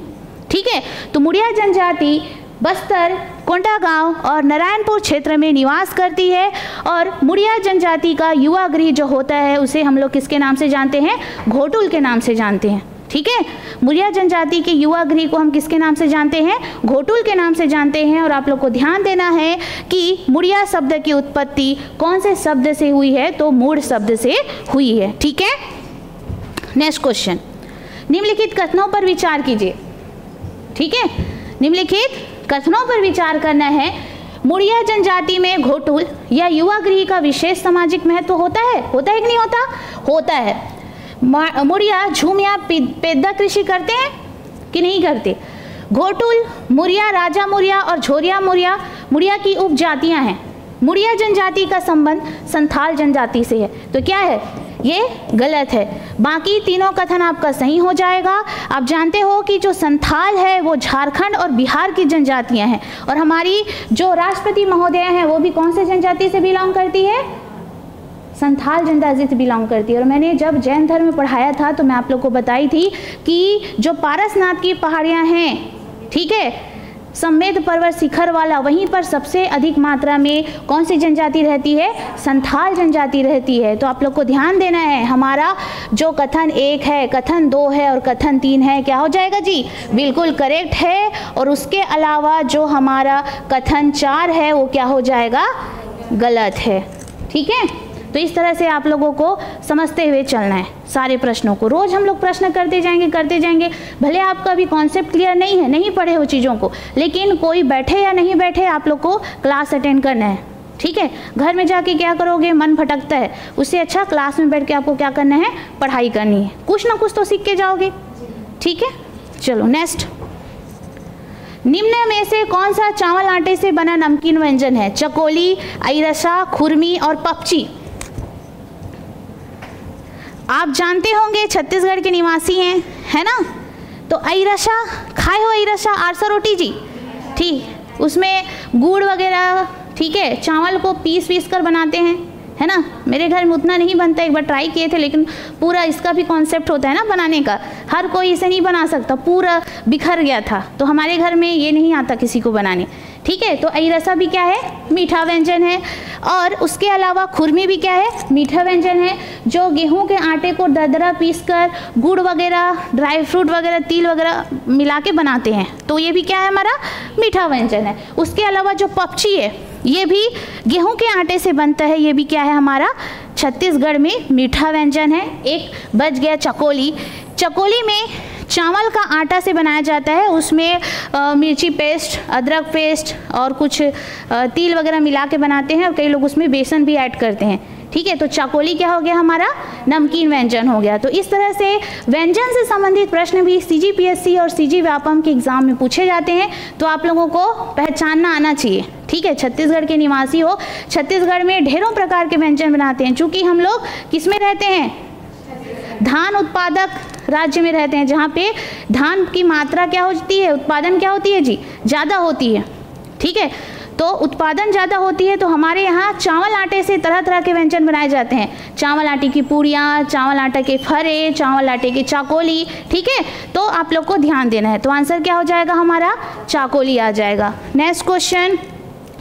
ठीक है। तो मुड़िया जनजाति बस्तर, कोंडागांव और नारायणपुर क्षेत्र में निवास करती है और मुड़िया जनजाति का युवा गृह जो होता है उसे हम लोग किसके नाम से जानते हैं? घोटुल के नाम से जानते हैं, ठीक है। मुड़िया जनजाति के युवा गृह को हम किसके नाम से जानते हैं? घोटुल के नाम से जानते हैं। और आप लोग को ध्यान देना है कि मुड़िया शब्द की उत्पत्ति कौन से शब्द से हुई है? तो मूढ़ शब्द से हुई है, ठीक है। नेक्स्ट क्वेश्चन, निम्नलिखित कथनों पर विचार कीजिए, ठीक है। निम्नलिखित कथनों पर विचार करना है। मुड़िया जनजाति में घोटुल या युवा गृह का विशेष सामाजिक महत्व होता है कि नहीं होता? होता है। मुड़िया झूम या पेदा कृषि करते हैं कि नहीं करते? घोटुल, मुड़िया, राजा मुड़िया और झोरिया मुड़िया मुड़िया की उपजातियां हैं। मुड़िया जनजाति का संबंध संथाल जनजाति से है, तो क्या है? ये गलत है। बाकी तीनों कथन आपका सही हो जाएगा। आप जानते हो कि जो संथाल है वो झारखंड और बिहार की जनजातियां हैं और हमारी जो राष्ट्रपति महोदय हैं वो भी कौन से जनजाति से बिलोंग करती है? संथाल जनजाति से बिलोंग करती है। और मैंने जब जैन धर्म में पढ़ाया था तो मैं आप लोग को बताई थी कि जो पारसनाथ की पहाड़ियाँ हैं, ठीक है, समेत पर्वत शिखर वाला, वहीं पर सबसे अधिक मात्रा में कौन सी जनजाति रहती है? संथाल जनजाति रहती है। तो आप लोग को ध्यान देना है, हमारा जो कथन 1 है, कथन 2 है और कथन 3 है, क्या हो जाएगा जी? बिल्कुल करेक्ट है। और उसके अलावा जो हमारा कथन 4 है वो क्या हो जाएगा? गलत है, ठीक है। तो इस तरह से आप लोगों को समझते हुए चलना है सारे प्रश्नों को। रोज हम लोग प्रश्न करते जाएंगे। भले आपका अभी कॉन्सेप्ट क्लियर नहीं है, नहीं पढ़े हो चीज़ों को, लेकिन कोई बैठे या नहीं बैठे आप लोग को क्लास अटेंड करना है, ठीक है। घर में जाके क्या करोगे? मन भटकता है, उससे अच्छा क्लास में बैठ के आपको क्या करना है? पढ़ाई करनी है। कुछ ना कुछ तो सीख के जाओगे, ठीक है। चलो नेक्स्ट, निम्न में से कौन सा चावल आटे से बना नमकीन व्यंजन है? चकोली, अइरसा, खुरमी और पपची। आप जानते होंगे छत्तीसगढ़ के निवासी हैं, है ना? तो अइरसा खाए हो? अइरसा आरसा रोटी जी, ठीक, उसमें गुड़ वगैरह, ठीक है, चावल को पीस कर बनाते हैं, है ना। मेरे घर में उतना नहीं बनता, एक बार ट्राई किए थे, लेकिन पूरा इसका भी कॉन्सेप्ट होता है ना बनाने का, हर कोई इसे नहीं बना सकता, पूरा बिखर गया था। तो हमारे घर में ये नहीं आता किसी को बनाने, ठीक है। तो अइरसा भी क्या है? मीठा व्यंजन है। और उसके अलावा खुरमी भी क्या है? मीठा व्यंजन है, जो गेहूं के आटे को दरदरा पीसकर गुड़ वगैरह, ड्राई फ्रूट वगैरह, तिल वगैरह मिला के बनाते हैं। तो ये भी क्या है? हमारा मीठा व्यंजन है। उसके अलावा जो पपची है ये भी गेहूं के आटे से बनता है, ये भी क्या है? हमारा छत्तीसगढ़ में मीठा व्यंजन है। एक बच गया चकोली। चकोली में चावल का आटा से बनाया जाता है, उसमें मिर्ची पेस्ट, अदरक पेस्ट और कुछ तिल वगैरह मिला के बनाते हैं और कई लोग उसमें बेसन भी ऐड करते हैं, ठीक है। तो चकोली क्या हो गया? हमारा नमकीन व्यंजन हो गया। तो इस तरह से व्यंजन से संबंधित प्रश्न भी CGPSC और CG व्यापम के एग्जाम में पूछे जाते हैं, तो आप लोगों को पहचानना आना चाहिए, ठीक है। छत्तीसगढ़ के निवासी हो, छत्तीसगढ़ में ढेरों प्रकार के व्यंजन बनाते हैं। चूँकि हम लोग किस में रहते हैं? धान उत्पादक राज्य में रहते हैं, जहाँ पे धान की मात्रा क्या होती है? उत्पादन क्या होती है जी? ज़्यादा होती है, ठीक है। तो उत्पादन ज़्यादा होती है, तो हमारे यहाँ चावल आटे से तरह तरह के व्यंजन बनाए जाते हैं। चावल आटे की पूड़ियाँ, चावल आटे के फरे, चावल आटे की चाकोली, ठीक है। तो आप लोग को ध्यान देना है। तो आंसर क्या हो जाएगा? हमारा चाकोली आ जाएगा। नेक्स्ट क्वेश्चन,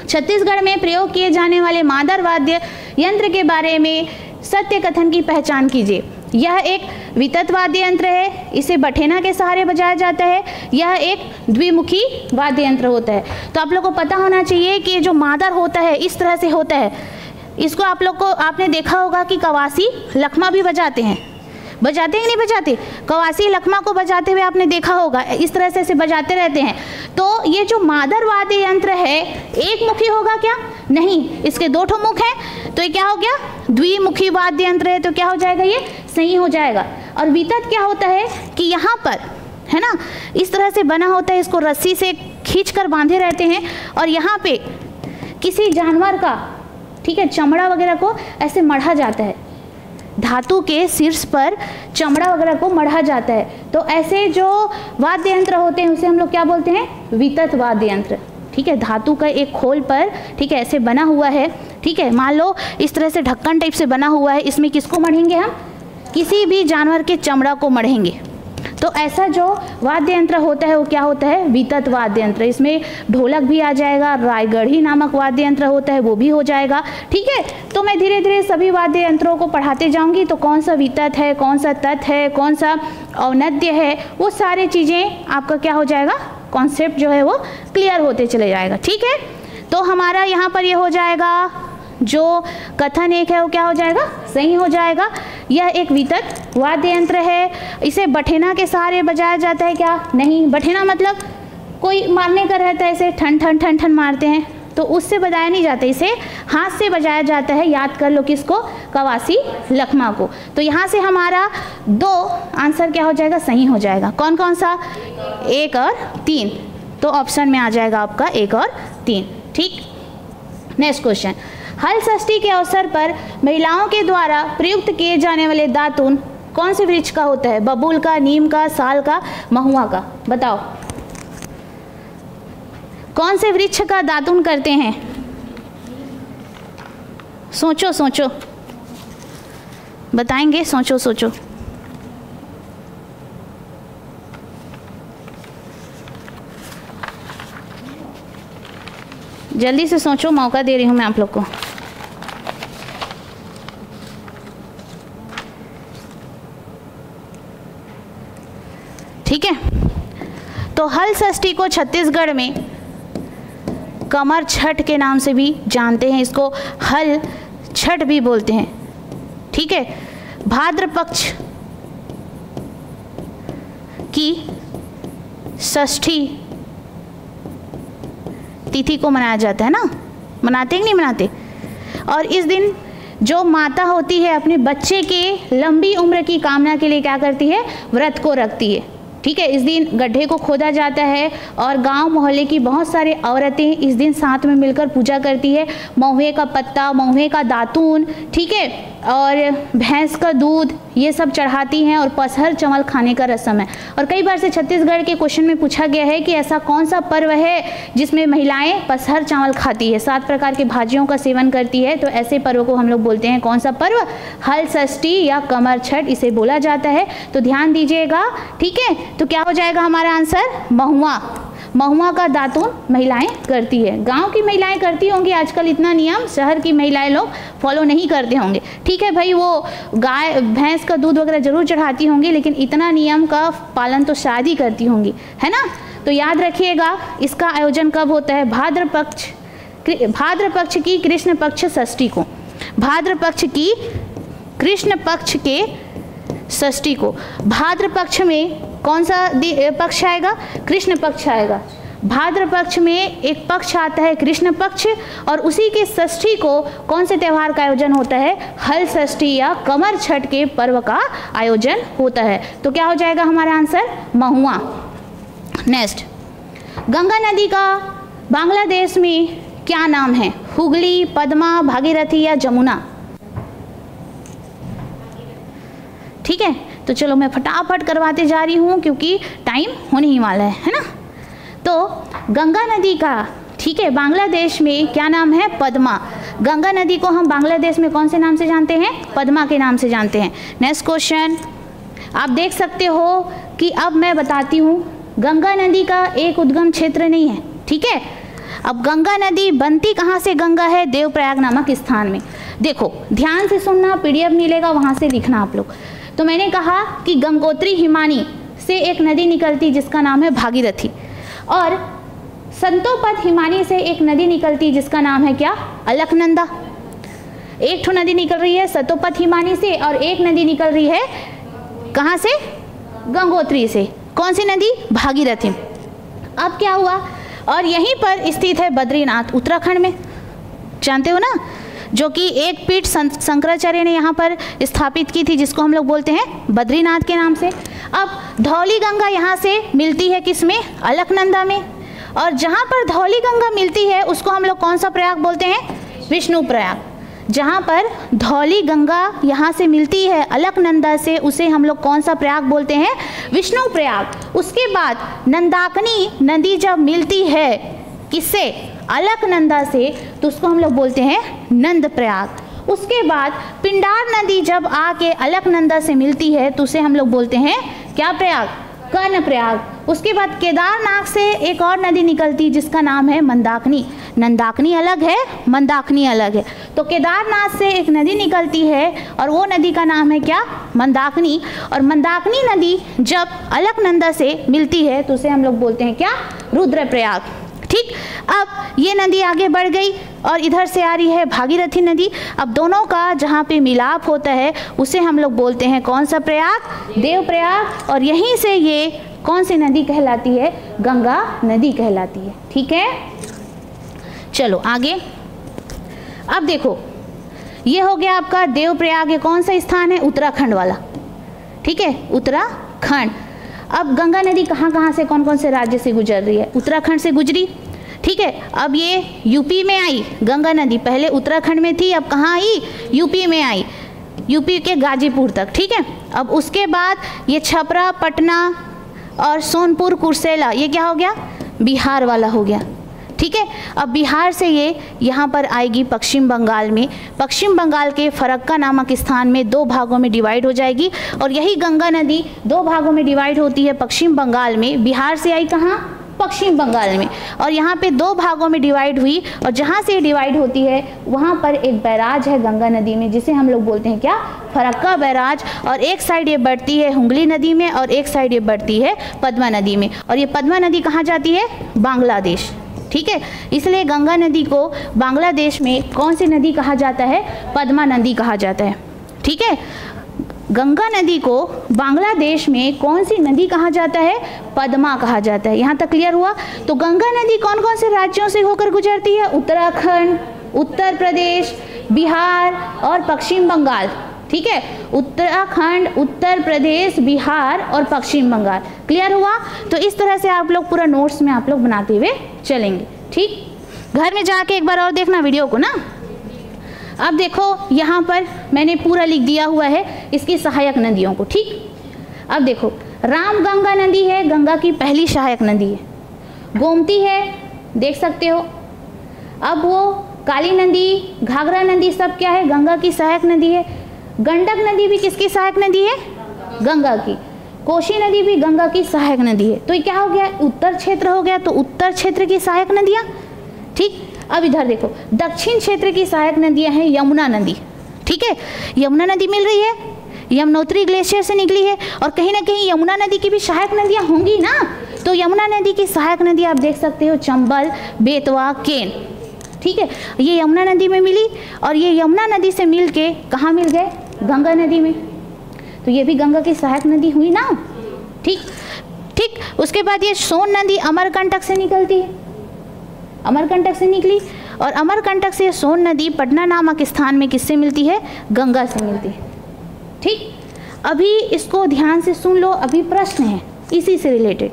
छत्तीसगढ़ में प्रयोग किए जाने वाले मादर वाद्य यंत्र के बारे में सत्य कथन की पहचान कीजिए। यह एक वितत वाद्य यंत्र है, इसे बठेना के सहारे बजाया जाता है। यह एक द्विमुखी वाद्य यंत्र होता है। तो आप लोग को पता होना चाहिए कि जो मादर होता है इस तरह से होता है। इसको आप लोग को आपने देखा होगा कि कवासी लखमा भी बजाते हैं। बजाते हैं कि नहीं बजाते? कवासी लखमा को बजाते हुए आपने देखा होगा, इस तरह से ऐसे बजाते रहते हैं। तो ये जो मादर वाद्य यंत्र है एक मुखी होगा क्या? नहीं, इसके दो ठो मुख हैं, तो ये क्या हो गया? द्विमुखी वाद्य यंत्र है, तो क्या हो जाएगा? ये सही हो जाएगा। और वितत क्या होता है कि यहाँ पर है ना इस तरह से बना होता है, इसको रस्सी से खींच कर बांधे रहते हैं और यहाँ पे किसी जानवर का, ठीक है, चमड़ा वगैरह को ऐसे मढ़ा जाता है, धातु के शीर्ष पर चमड़ा वगैरह को मढ़ा जाता है। तो ऐसे जो वाद्य यंत्र होते हैं उसे हम लोग क्या बोलते हैं? वितत वाद्य यंत्र। ठीक है, धातु का एक खोल पर, ठीक है, ऐसे बना हुआ है, ठीक है, मान लो इस तरह से ढक्कन टाइप से बना हुआ है, इसमें किसको मढ़ेंगे हम? किसी भी जानवर के चमड़ा को मढ़ेंगे। तो ऐसा जो वाद्य यंत्र होता है वो क्या होता है? वितत वाद्य यंत्र। इसमें ढोलक भी आ जाएगा, रायगढ़ी नामक वाद्य यंत्र होता है वो भी हो जाएगा। ठीक है, तो मैं धीरे धीरे सभी वाद्य यंत्रों को पढ़ाते जाऊंगी, तो कौन सा वितत है, कौन सा तत् है, कौन सा औनद्य है, वो सारी चीज़ें आपका क्या हो जाएगा? कॉन्सेप्ट जो है वो क्लियर होते चले जाएगा। ठीक है, तो हमारा यहाँ पर ये हो जाएगा, जो कथन एक है वो क्या हो जाएगा? सही हो जाएगा। यह एक वितत वाद्य यंत्र है। इसे बठेना के सहारे बजाया जाता है क्या? नहीं, बठेना मतलब कोई मारने का रहता है, इसे ठन ठन ठन ठन मारते हैं, तो उससे बजाया नहीं जाता, इसे हाथ से बजाया जाता है। याद कर लो किसको? कवासी लखमा को। तो यहाँ से हमारा 2 आंसर क्या हो जाएगा? सही हो जाएगा। कौन कौन सा? 1 और 3। तो ऑप्शन में आ जाएगा आपका 1 और 3। ठीक, नेक्स्ट क्वेश्चन। हल षष्ठी के अवसर पर महिलाओं के द्वारा प्रयुक्त किए जाने वाले दातून कौन से वृक्ष का होता है? बबूल का, नीम का, साल का, महुआ का? बताओ कौन से वृक्ष का दातून करते हैं? सोचो सोचो, बताएंगे, सोचो सोचो। जल्दी से सोचो, मौका दे रही हूं मैं आप लोग को। ठीक है, तो हल षष्ठी को छत्तीसगढ़ में कमर छठ के नाम से भी जानते हैं, इसको हल छठ भी बोलते हैं। ठीक है, भाद्र पक्ष की षष्ठी तिथि को मनाया जाता है ना, मनाते हैं कि नहीं मनाते? और इस दिन जो माता होती है अपने बच्चे के लंबी उम्र की कामना के लिए क्या करती है? व्रत को रखती है। ठीक है, इस दिन गड्ढे को खोदा जाता है और गांव मोहल्ले की बहुत सारी औरतें इस दिन साथ में मिलकर पूजा करती है। महुए का पत्ता, महुए का दातून, ठीक है, और भैंस का दूध, ये सब चढ़ाती हैं और पसहर चावल खाने का रस्म है। और कई बार से छत्तीसगढ़ के क्वेश्चन में पूछा गया है कि ऐसा कौन सा पर्व है जिसमें महिलाएं पसहर चावल खाती है, 7 प्रकार के भाजियों का सेवन करती है। तो ऐसे पर्व को हम लोग बोलते हैं कौन सा पर्व? हल षष्ठी या कमर छठ इसे बोला जाता है। तो ध्यान दीजिएगा। ठीक है, तो क्या हो जाएगा हमारा आंसर? महुआ। महुआ का दातून महिलाएं करती है। गांव की महिलाएं करती होंगी आजकल, इतना नियम शहर की महिलाएं लोग फॉलो नहीं करते होंगे। ठीक है भाई, वो गाय भैंस का दूध वगैरह जरूर चढ़ाती होंगी, लेकिन इतना नियम का पालन तो शायद ही करती होंगी, है ना। तो याद रखिएगा, इसका आयोजन कब होता है? भाद्र पक्ष की कृष्ण पक्ष षष्ठी को, भाद्र पक्ष की कृष्ण पक्ष के षष्ठी को। भाद्र पक्ष में कौन सा पक्ष आएगा? कृष्ण पक्ष आएगा। भाद्र पक्ष में एक पक्ष आता है कृष्ण पक्ष, और उसी के षष्ठी को कौन से त्यौहार का आयोजन होता है? हल षष्ठी या कमर छठ के पर्व का आयोजन होता है। तो क्या हो जाएगा हमारा आंसर? महुआ। नेक्स्ट, गंगा नदी का बांग्लादेश में क्या नाम है? हुगली, पद्मा, भागीरथी या जमुना? ठीक है, तो चलो मैं फटाफट करवाते जा रही हूँ क्योंकि टाइम होने ही वाला है ना। तो गंगा नदी का, ठीक है, बांग्लादेश में क्या नाम है? पद्मा। गंगा नदी को हम बांग्लादेश में कौन से नाम से जानते हैं? पद्मा के नाम से जानते हैं। नेक्स्ट क्वेश्चन, आप देख सकते हो कि अब मैं बताती हूँ, गंगा नदी का एक उद्गम क्षेत्र नहीं है। ठीक है, अब गंगा नदी बनती कहाँ से गंगा है? देवप्रयाग नामक स्थान में। देखो ध्यान से सुनना, पीडीएफ मिलेगा वहाँ से लिखना आप लोग। तो मैंने कहा कि गंगोत्री हिमानी से एक नदी निकलती जिसका नाम है भागीरथी, और संतोपद हिमानी से एक नदी निकलती जिसका नाम है क्या? अलकनंदा। एक ठो नदी निकल रही है सतोपद हिमानी से और एक नदी निकल रही है कहाँ से? गंगोत्री से। कौन सी नदी? भागीरथी। अब क्या हुआ, और यहीं पर स्थित है बद्रीनाथ, उत्तराखंड में, जानते हो ना, जो कि एक पीठ शंकराचार्य ने यहाँ पर स्थापित की थी, जिसको हम लोग बोलते हैं बद्रीनाथ के नाम से। अब धौली गंगा यहाँ से मिलती है किसमें? अलकनंदा में। और जहाँ पर धौली गंगा मिलती है उसको हम लोग कौन सा प्रयाग बोलते हैं? विष्णु प्रयाग। जहाँ पर धौली गंगा यहाँ से मिलती है अलकनंदा से, उसे हम लोग कौन सा प्रयाग बोलते हैं? विष्णु प्रयाग। उसके बाद नंदाकिनी नदी जब मिलती है किससे? अलकनंदा से, तो उसको हम लोग बोलते हैं नंद प्रयाग। उसके बाद पिंडार नदी जब आके अलकनंदा से मिलती है तो उसे हम लोग बोलते हैं क्या प्रयाग? कर्ण प्रयाग। उसके बाद केदारनाथ से एक और नदी निकलती जिसका नाम है मंदाकिनी। नंदाकिनी अलग है, मंदाकिनी अलग है। तो केदारनाथ से एक नदी निकलती है और वो नदी का नाम है क्या? मंदाकिनी। और मंदाकिनी नदी जब अलकनंदा से मिलती है तो उसे हम लोग बोलते हैं क्या? रुद्रप्रयाग। ठीक, अब ये नदी आगे बढ़ गई और इधर से आ रही है भागीरथी नदी। अब दोनों का जहाँ पे मिलाप होता है उसे हम लोग बोलते हैं कौन सा प्रयाग? देव प्रयाग। और यहीं से ये कौन सी नदी कहलाती है? गंगा नदी कहलाती है। ठीक है, चलो आगे। अब देखो, ये हो गया आपका देव प्रयाग। ये कौन सा स्थान है? उत्तराखंड वाला। ठीक है, उत्तराखंड। अब गंगा नदी कहाँ कहाँ से, कौन कौन से राज्य से गुजर रही है? उत्तराखंड से गुजरी। ठीक है, अब ये यूपी में आई गंगा नदी, पहले उत्तराखंड में थी, अब कहाँ आई? यूपी में आई, यूपी के गाजीपुर तक। ठीक है, अब उसके बाद ये छपरा, पटना और सोनपुर, कुर्सेला, ये क्या हो गया? बिहार वाला हो गया। ठीक है, अब बिहार से ये यहाँ पर आएगी पश्चिम बंगाल में। पश्चिम बंगाल के फरक्का नामक स्थान में 2 भागों में डिवाइड हो जाएगी। और यही गंगा नदी 2 भागों में डिवाइड होती है पश्चिम बंगाल में। बिहार से आई कहाँ? पश्चिम बंगाल में। और यहाँ पे 2 भागों में डिवाइड हुई, और जहाँ से डिवाइड होती है वहाँ पर एक बैराज है गंगा नदी में, जिसे हम लोग बोलते हैं क्या? फरक्का बैराज। और एक साइड ये बढ़ती है हुगली नदी में और एक साइड ये बढ़ती है पद्मा नदी में। और ये पद्मा नदी कहाँ जाती है? बांग्लादेश। ठीक है, इसलिए गंगा नदी को बांग्लादेश में कौन सी नदी कहा जाता है? पद्मा नदी कहा जाता है। ठीक है, गंगा नदी को बांग्लादेश में कौन सी नदी कहा जाता है? पद्मा कहा जाता है। यहाँ तक क्लियर हुआ? तो गंगा नदी कौन कौन से राज्यों से होकर गुजरती है? उत्तराखंड, उत्तर प्रदेश, बिहार और पश्चिम बंगाल। ठीक है, उत्तराखंड, उत्तर प्रदेश, बिहार और पश्चिम बंगाल। क्लियर हुआ? तो इस तरह से आप लोग पूरा नोट्स में आप लोग बनाते हुए चलेंगे। ठीक, घर में जाके एक बार और देखना वीडियो को ना। अब देखो, यहाँ पर मैंने पूरा लिख दिया हुआ है इसकी सहायक नदियों को। ठीक, अब देखो, रामगंगा नदी है, गंगा की पहली सहायक नदी है। गोमती है, देख सकते हो। अब वो काली नदी, घाघरा नदी सब क्या है? गंगा की सहायक नदी है। गंडक नदी भी किसकी सहायक नदी है? गंगा की। कोशी नदी भी गंगा की सहायक नदी है। तो ये क्या हो गया? उत्तर क्षेत्र हो गया, तो उत्तर क्षेत्र की सहायक नदियाँ। ठीक, अब इधर देखो, दक्षिण क्षेत्र की सहायक नदियाँ हैं यमुना नदी। ठीक है, यमुना नदी मिल रही है, यमुनोत्री ग्लेशियर से निकली है, और कहीं ना कहीं यमुना नदी की भी सहायक नदियाँ होंगी ना। तो यमुना नदी की सहायक नदी आप देख सकते हो चंबल, बेतवा, केन। ठीक है, ये यमुना नदी में मिली, और ये यमुना नदी से मिल के कहाँ मिल गए? गंगा नदी में। तो ये भी गंगा की सहायक नदी हुई ना। ठीक ठीक, उसके बाद ये सोन नदी अमरकंटक से निकलती है, अमरकंटक से निकली, और अमरकंटक से सोन नदी पटना नामक स्थान में किससे मिलती है? गंगा से मिलती है। ठीक, अभी इसको ध्यान से सुन लो, अभी प्रश्न है इसी से रिलेटेड,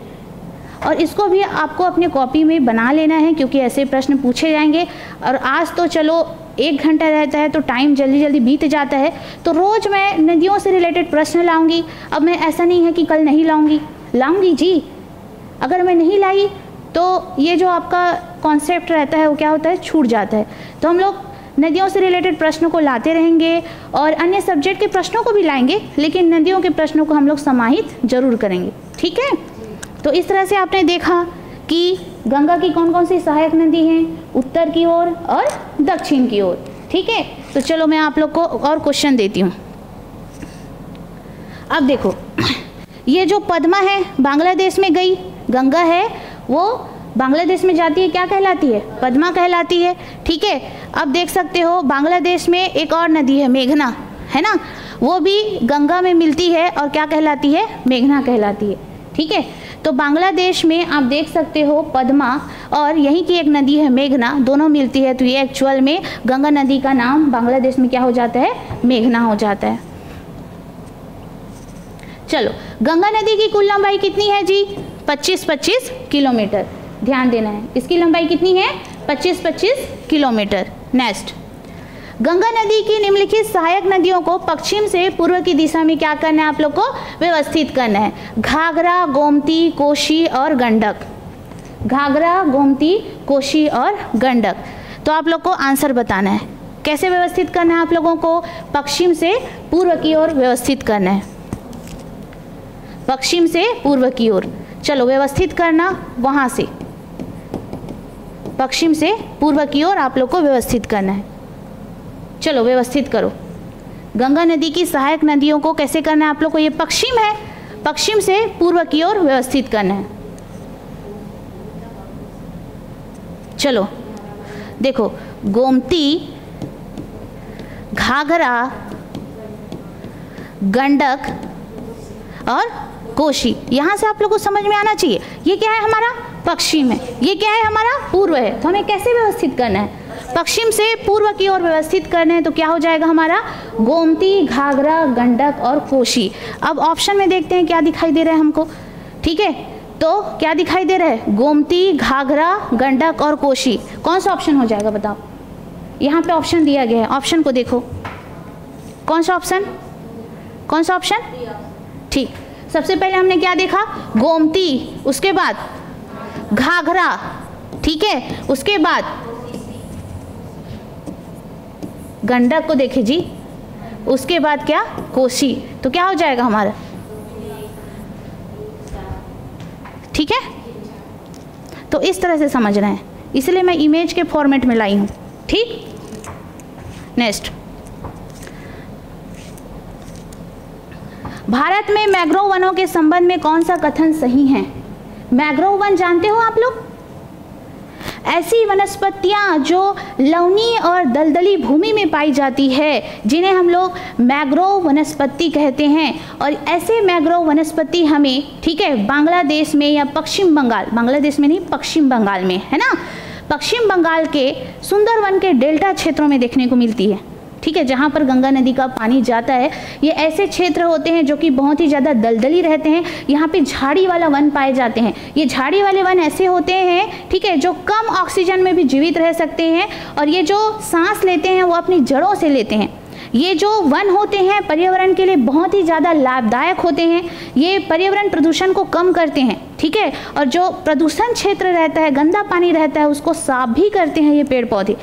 और इसको भी आपको अपने कॉपी में बना लेना है क्योंकि ऐसे प्रश्न पूछे जाएंगे। और आज तो चलो 1 घंटा रहता है तो टाइम जल्दी जल्दी बीत जाता है, तो रोज़ मैं नदियों से रिलेटेड प्रश्न लाऊंगी। अब मैं ऐसा नहीं है कि कल नहीं लाऊंगी जी। अगर मैं नहीं लाई तो ये जो आपका कॉन्सेप्ट रहता है वो क्या होता है? छूट जाता है। तो हम लोग नदियों से रिलेटेड प्रश्नों को लाते रहेंगे और अन्य सब्जेक्ट के प्रश्नों को भी लाएंगे, लेकिन नदियों के प्रश्नों को हम लोग समाहित जरूर करेंगे। ठीक है, तो इस तरह से आपने देखा कि गंगा की कौन कौन सी सहायक नदी हैं, उत्तर की ओर और दक्षिण की ओर। ठीक है, तो चलो मैं आप लोग को और क्वेश्चन देती हूँ। अब देखो, ये जो पद्मा है बांग्लादेश में गई, गंगा है वो बांग्लादेश में जाती है, क्या कहलाती है? पद्मा कहलाती है। ठीक है, अब देख सकते हो बांग्लादेश में एक और नदी है मेघना, है ना, वो भी गंगा में मिलती है और क्या कहलाती है, मेघना कहलाती है। ठीक है, तो बांग्लादेश में आप देख सकते हो पद्मा और यहीं की एक नदी है मेघना, दोनों मिलती है, तो ये एक्चुअल में गंगा नदी का नाम बांग्लादेश में क्या हो जाता है, मेघना हो जाता है। चलो, गंगा नदी की कुल लंबाई कितनी है जी, 25-25 किलोमीटर, ध्यान देना है, इसकी लंबाई कितनी है, 25-25 किलोमीटर। नेक्स्ट, गंगा नदी की निम्नलिखित सहायक नदियों को पश्चिम से पूर्व की दिशा में क्या करना है आप लोग को, व्यवस्थित करना है। घाघरा, गोमती, कोशी और गंडक, घाघरा, गोमती, कोशी और गंडक। तो आप लोग को आंसर बताना है, कैसे व्यवस्थित करना है आप लोगों को, पश्चिम से पूर्व की ओर व्यवस्थित करना है, पश्चिम से पूर्व की ओर। चलो व्यवस्थित करना, वहाँ से पश्चिम से पूर्व की ओर आप लोग को व्यवस्थित करना है। चलो व्यवस्थित करो, गंगा नदी की सहायक नदियों को कैसे करना है आप लोग को, ये पश्चिम है, पश्चिम से पूर्व की ओर व्यवस्थित करना है। चलो देखो, गोमती, घाघरा, गंडक और कोशी, यहाँ से आप लोग को समझ में आना चाहिए, ये क्या है हमारा पश्चिम है, ये क्या है हमारा पूर्व है, तो हमें कैसे व्यवस्थित करना है, पश्चिम से पूर्व की ओर व्यवस्थित करना है। तो क्या हो जाएगा हमारा, गोमती, घाघरा, गंडक और कोशी। अब ऑप्शन में देखते हैं क्या दिखाई दे रहा है हमको। ठीक है, तो क्या दिखाई दे रहा है, गोमती, घाघरा, गंडक और कोशी, कौन सा ऑप्शन हो जाएगा बताओ। यहाँ पे ऑप्शन दिया गया है, ऑप्शन को देखो, कौन सा ऑप्शन, कौन सा ऑप्शन, ठीक। सबसे पहले हमने क्या देखा, गोमती, उसके बाद घाघरा, ठीक है, उसके बाद गंडक को देखे जी, उसके बाद क्या, कोशी। तो क्या हो जाएगा हमारा, ठीक है, तो इस तरह से समझना है, इसलिए मैं इमेज के फॉर्मेट में लाई हूँ। ठीक, नेक्स्ट, भारत में मैंग्रोव वनों के संबंध में कौन सा कथन सही है। मैंग्रोव वन जानते हो आप लोग, ऐसी वनस्पतियां जो लवणीय और दलदली भूमि में पाई जाती है, जिन्हें हम लोग मैंग्रोव वनस्पति कहते हैं। और ऐसे मैंग्रोव वनस्पति हमें, ठीक है, बांग्लादेश में या पश्चिम बंगाल, बांग्लादेश में नहीं, पश्चिम बंगाल में, है ना, पश्चिम बंगाल के सुंदरवन के डेल्टा क्षेत्रों में देखने को मिलती है। ठीक है, जहाँ पर गंगा नदी का पानी जाता है, ये ऐसे क्षेत्र होते हैं जो कि बहुत ही ज़्यादा दलदली रहते हैं। यहाँ पे झाड़ी वाला वन पाए जाते हैं। ये झाड़ी वाले वन ऐसे होते हैं, ठीक है, जो कम ऑक्सीजन में भी जीवित रह सकते हैं, और ये जो सांस लेते हैं वो अपनी जड़ों से लेते हैं। ये जो वन होते हैं पर्यावरण के लिए बहुत ही ज़्यादा लाभदायक होते हैं। ये पर्यावरण प्रदूषण को कम करते हैं, ठीक है, और जो प्रदूषण क्षेत्र रहता है, गंदा पानी रहता है, उसको साफ भी करते हैं ये पेड़ पौधे।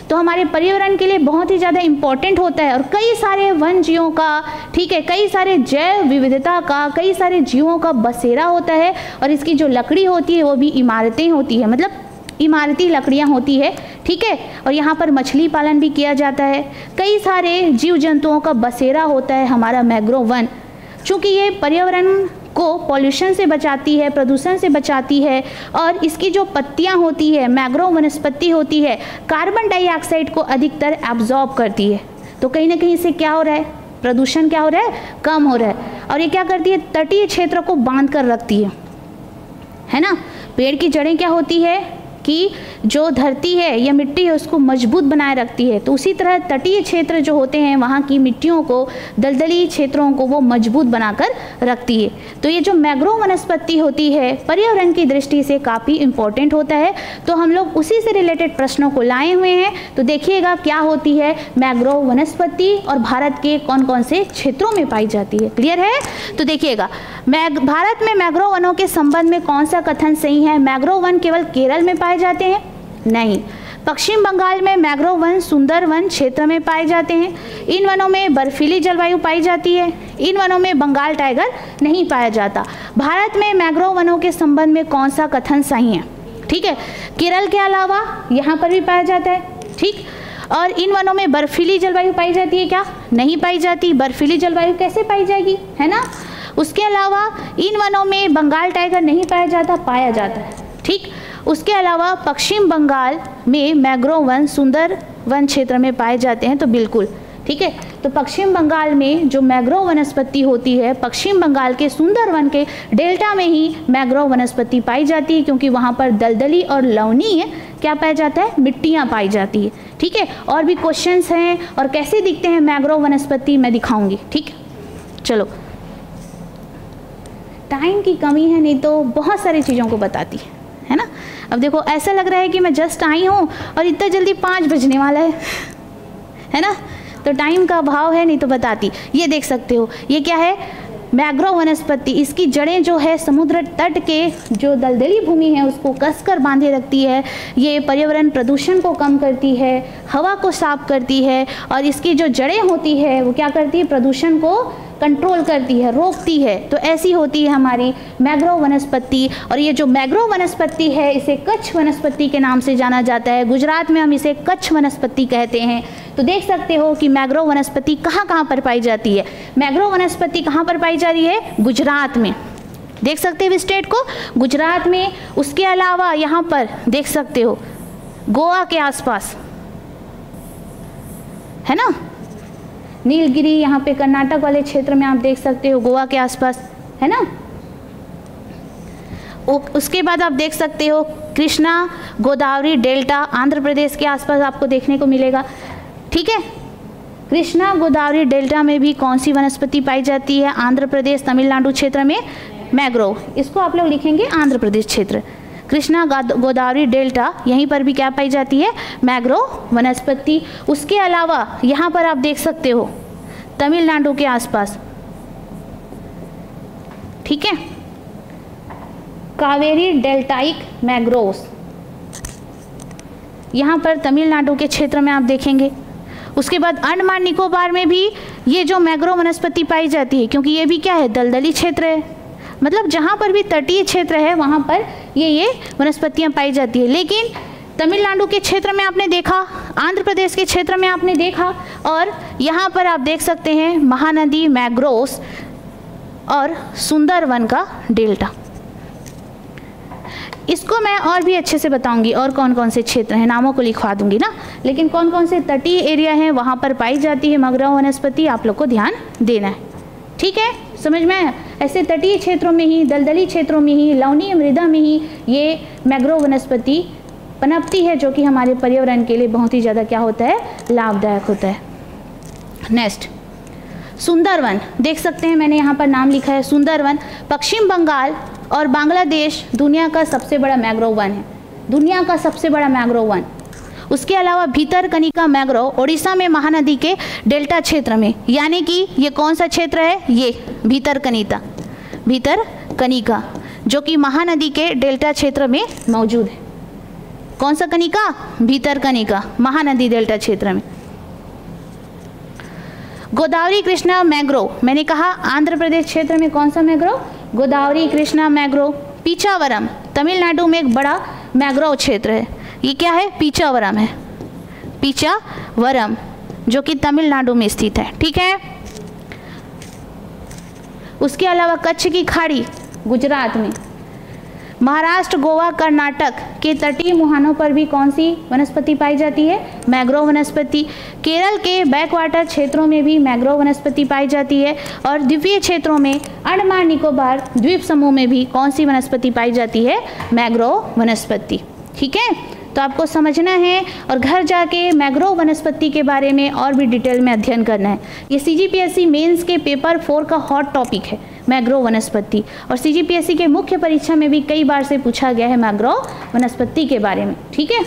तो हमारे पर्यावरण के लिए बहुत ही ज़्यादा इम्पोर्टेंट होता है। और कई सारे वन जीवों का, ठीक है, कई सारे जैव विविधता का, कई सारे जीवों का बसेरा होता है। और इसकी जो लकड़ी होती है वो भी इमारतें होती है, मतलब इमारती लकड़ियाँ होती है, ठीक है। और यहाँ पर मछली पालन भी किया जाता है। कई सारे जीव जंतुओं का बसेरा होता है हमारा मैंग्रोव वन। चूँकि ये पर्यावरण को पॉल्यूशन से बचाती है, प्रदूषण से बचाती है, और इसकी जो पत्तियां होती है, मैंग्रोव वनस्पति होती है, कार्बन डाइऑक्साइड को अधिकतर एब्जॉर्ब करती है। तो कहीं ना कहीं इससे क्या हो रहा है, प्रदूषण क्या हो रहा है, कम हो रहा है। और ये क्या करती है, तटीय क्षेत्र को बांध कर रखती है ना। पेड़ की जड़ें क्या होती है कि जो धरती है या मिट्टी है उसको मजबूत बनाए रखती है। तो उसी तरह तटीय क्षेत्र जो होते हैं वहाँ की मिट्टियों को, दलदली क्षेत्रों को वो मजबूत बनाकर रखती है। तो ये जो मैंग्रोव वनस्पति होती है पर्यावरण की दृष्टि से काफ़ी इम्पोर्टेंट होता है। तो हम लोग उसी से रिलेटेड प्रश्नों को लाए हुए हैं। तो देखिएगा क्या होती है मैंग्रोव वनस्पति और भारत के कौन कौन से क्षेत्रों में पाई जाती है। क्लियर है? तो देखिएगा, भारत में मैंग्रोव वनों के संबंध में कौन सा कथन सही है। मैंग्रोव वन केवल केरल में पाए जाते हैं? नहीं। पश्चिम बंगाल में मैंग्रोव वन सुंदर वन क्षेत्र में पाए जाते हैं। इन वनों में बर्फीली जलवायु पाई जाती है। इन वनों में बंगाल टाइगर नहीं पाया जाता। भारत में मैंग्रोव वनों के संबंध में कौन सा कथन सही है? ठीक है, केरल के अलावा यहाँ पर भी पाया जाता है। ठीक, और इन वनों में बर्फीली जलवायु पाई जाती है क्या? नहीं पाई जाती। बर्फीली जलवायु कैसे पाई जाएगी, है ना। उसके अलावा इन वनों में बंगाल टाइगर नहीं पाया जाता, पाया जाता है। ठीक, उसके अलावा पश्चिम बंगाल में मैंग्रोव वन सुंदर वन क्षेत्र में पाए जाते हैं। तो बिल्कुल ठीक है। तो पश्चिम बंगाल में जो मैंग्रोव वनस्पति होती है, पश्चिम बंगाल के सुंदरवन के डेल्टा में ही मैंग्रोव वनस्पति पाई जाती है, क्योंकि वहाँ पर दलदली और लवणीय क्या पाया जाता है, मिट्टियाँ पाई जाती है। ठीक है, और भी क्वेश्चंस हैं और कैसे दिखते हैं मैंग्रोव वनस्पति मैं दिखाऊंगी। ठीक है, चलो, टाइम की कमी है, नहीं तो बहुत सारी चीज़ों को बताती है ना। अब देखो ऐसा लग रहा है कि मैं जस्ट आई हूँ और इतना जल्दी 5 बजने वाला है ना, तो टाइम का अभाव है, नहीं तो बताती। ये देख सकते हो, ये क्या है, मैंग्रोव वनस्पति। इसकी जड़ें जो है समुद्र तट के जो दलदली भूमि है उसको कसकर बांधे रखती है। ये पर्यावरण प्रदूषण को कम करती है, हवा को साफ करती है, और इसकी जो जड़ें होती है वो क्या करती है, प्रदूषण को कंट्रोल करती है, रोकती है। तो ऐसी होती है हमारी मैंग्रोव वनस्पति। और ये जो मैंग्रोव वनस्पति है इसे कच्छ वनस्पति के नाम से जाना जाता है। गुजरात में हम इसे कच्छ वनस्पति कहते हैं। तो देख सकते हो कि मैंग्रोव वनस्पति कहाँ कहाँ पर पाई जाती है। मैंग्रोव वनस्पति कहाँ पर पाई जा रही है, गुजरात में। देख सकते हो स्टेट को, गुजरात में। उसके अलावा यहाँ पर देख सकते हो गोवा के आसपास है ना, नीलगिरी, यहाँ पे कर्नाटक वाले क्षेत्र में आप देख सकते हो, गोवा के आसपास है ना। उसके बाद आप देख सकते हो कृष्णा गोदावरी डेल्टा आंध्र प्रदेश के आसपास आपको देखने को मिलेगा। ठीक है, कृष्णा गोदावरी डेल्टा में भी कौन सी वनस्पति पाई जाती है, आंध्र प्रदेश तमिलनाडु क्षेत्र में मैंग्रोव। इसको आप लोग लिखेंगे आंध्र प्रदेश क्षेत्र। कृष्णा गोदावरी डेल्टा, यहीं पर भी क्या पाई जाती है, मैंग्रोव वनस्पति। उसके अलावा यहाँ पर आप देख सकते हो तमिलनाडु के आसपास, ठीक है, कावेरी डेल्टाइक मैंग्रोव्स, यहाँ पर तमिलनाडु के क्षेत्र में आप देखेंगे। उसके बाद अंडमान निकोबार में भी ये जो मैंग्रोव वनस्पति पाई जाती है, क्योंकि ये भी क्या है, दलदली क्षेत्र है, मतलब जहाँ पर भी तटीय क्षेत्र है वहाँ पर ये वनस्पतियाँ पाई जाती है। लेकिन तमिलनाडु के क्षेत्र में आपने देखा, आंध्र प्रदेश के क्षेत्र में आपने देखा, और यहाँ पर आप देख सकते हैं महानदी मैंग्रोव्स और सुंदरवन का डेल्टा। इसको मैं और भी अच्छे से बताऊंगी और कौन कौन से क्षेत्र हैं, नामों को लिखवा दूंगी ना, लेकिन कौन कौन से तटीय एरिया हैं वहाँ पर पाई जाती है मैंग्रोव वनस्पति, आप लोग को ध्यान देना है। ठीक है, समझ में आया। ऐसे तटीय क्षेत्रों में ही, दलदली क्षेत्रों में ही, लवणीय मृदा में ही ये मैंग्रोव वनस्पति पनपती है, जो कि हमारे पर्यावरण के लिए बहुत ही ज़्यादा क्या होता है, लाभदायक होता है। नेक्स्ट, सुंदरवन देख सकते हैं, मैंने यहाँ पर नाम लिखा है सुंदरवन। पश्चिम बंगाल और बांग्लादेश दुनिया का सबसे बड़ा मैंग्रोव वन है, दुनिया का सबसे बड़ा मैंग्रोव वन। उसके अलावा भीतरकनिका मैंग्रोव ओडिशा में महानदी के डेल्टा क्षेत्र में, यानी कि ये कौन सा क्षेत्र है, ये भीतरकनिका, जो कि महानदी के डेल्टा क्षेत्र में मौजूद है। कौन सा कनिका, भीतरकनिका, महानदी डेल्टा क्षेत्र में। गोदावरी कृष्णा मैंग्रोव, मैंने कहा आंध्र प्रदेश क्षेत्र में कौन सा मैंग्रोव, गोदावरी कृष्णा मैंग्रोव। पीचावरम तमिलनाडु में एक बड़ा मैंग्रोव क्षेत्र है, ये क्या है, पीचावरम है, पीचावरम, जो कि तमिलनाडु में स्थित है। ठीक है, उसके अलावा कच्छ की खाड़ी गुजरात में, महाराष्ट्र, गोवा, कर्नाटक के तटीय मुहानों पर भी कौन सी वनस्पति पाई जाती है, मैंग्रोव वनस्पति। केरल के बैकवाटर क्षेत्रों में भी मैंग्रोव वनस्पति पाई जाती है, और द्वीपीय क्षेत्रों में अंडमान निकोबार द्वीप समूह में भी कौन सी वनस्पति पाई जाती है, मैंग्रोव वनस्पति। ठीक है, तो आपको समझना है और घर जाके मैंग्रोव वनस्पति के बारे में और भी डिटेल में अध्ययन करना है। ये CGPSC मेंस के पेपर 4 का हॉट टॉपिक है मैंग्रोव वनस्पति, और CGPSC के मुख्य परीक्षा में भी कई बार से पूछा गया है मैंग्रोव वनस्पति के बारे में। ठीक है,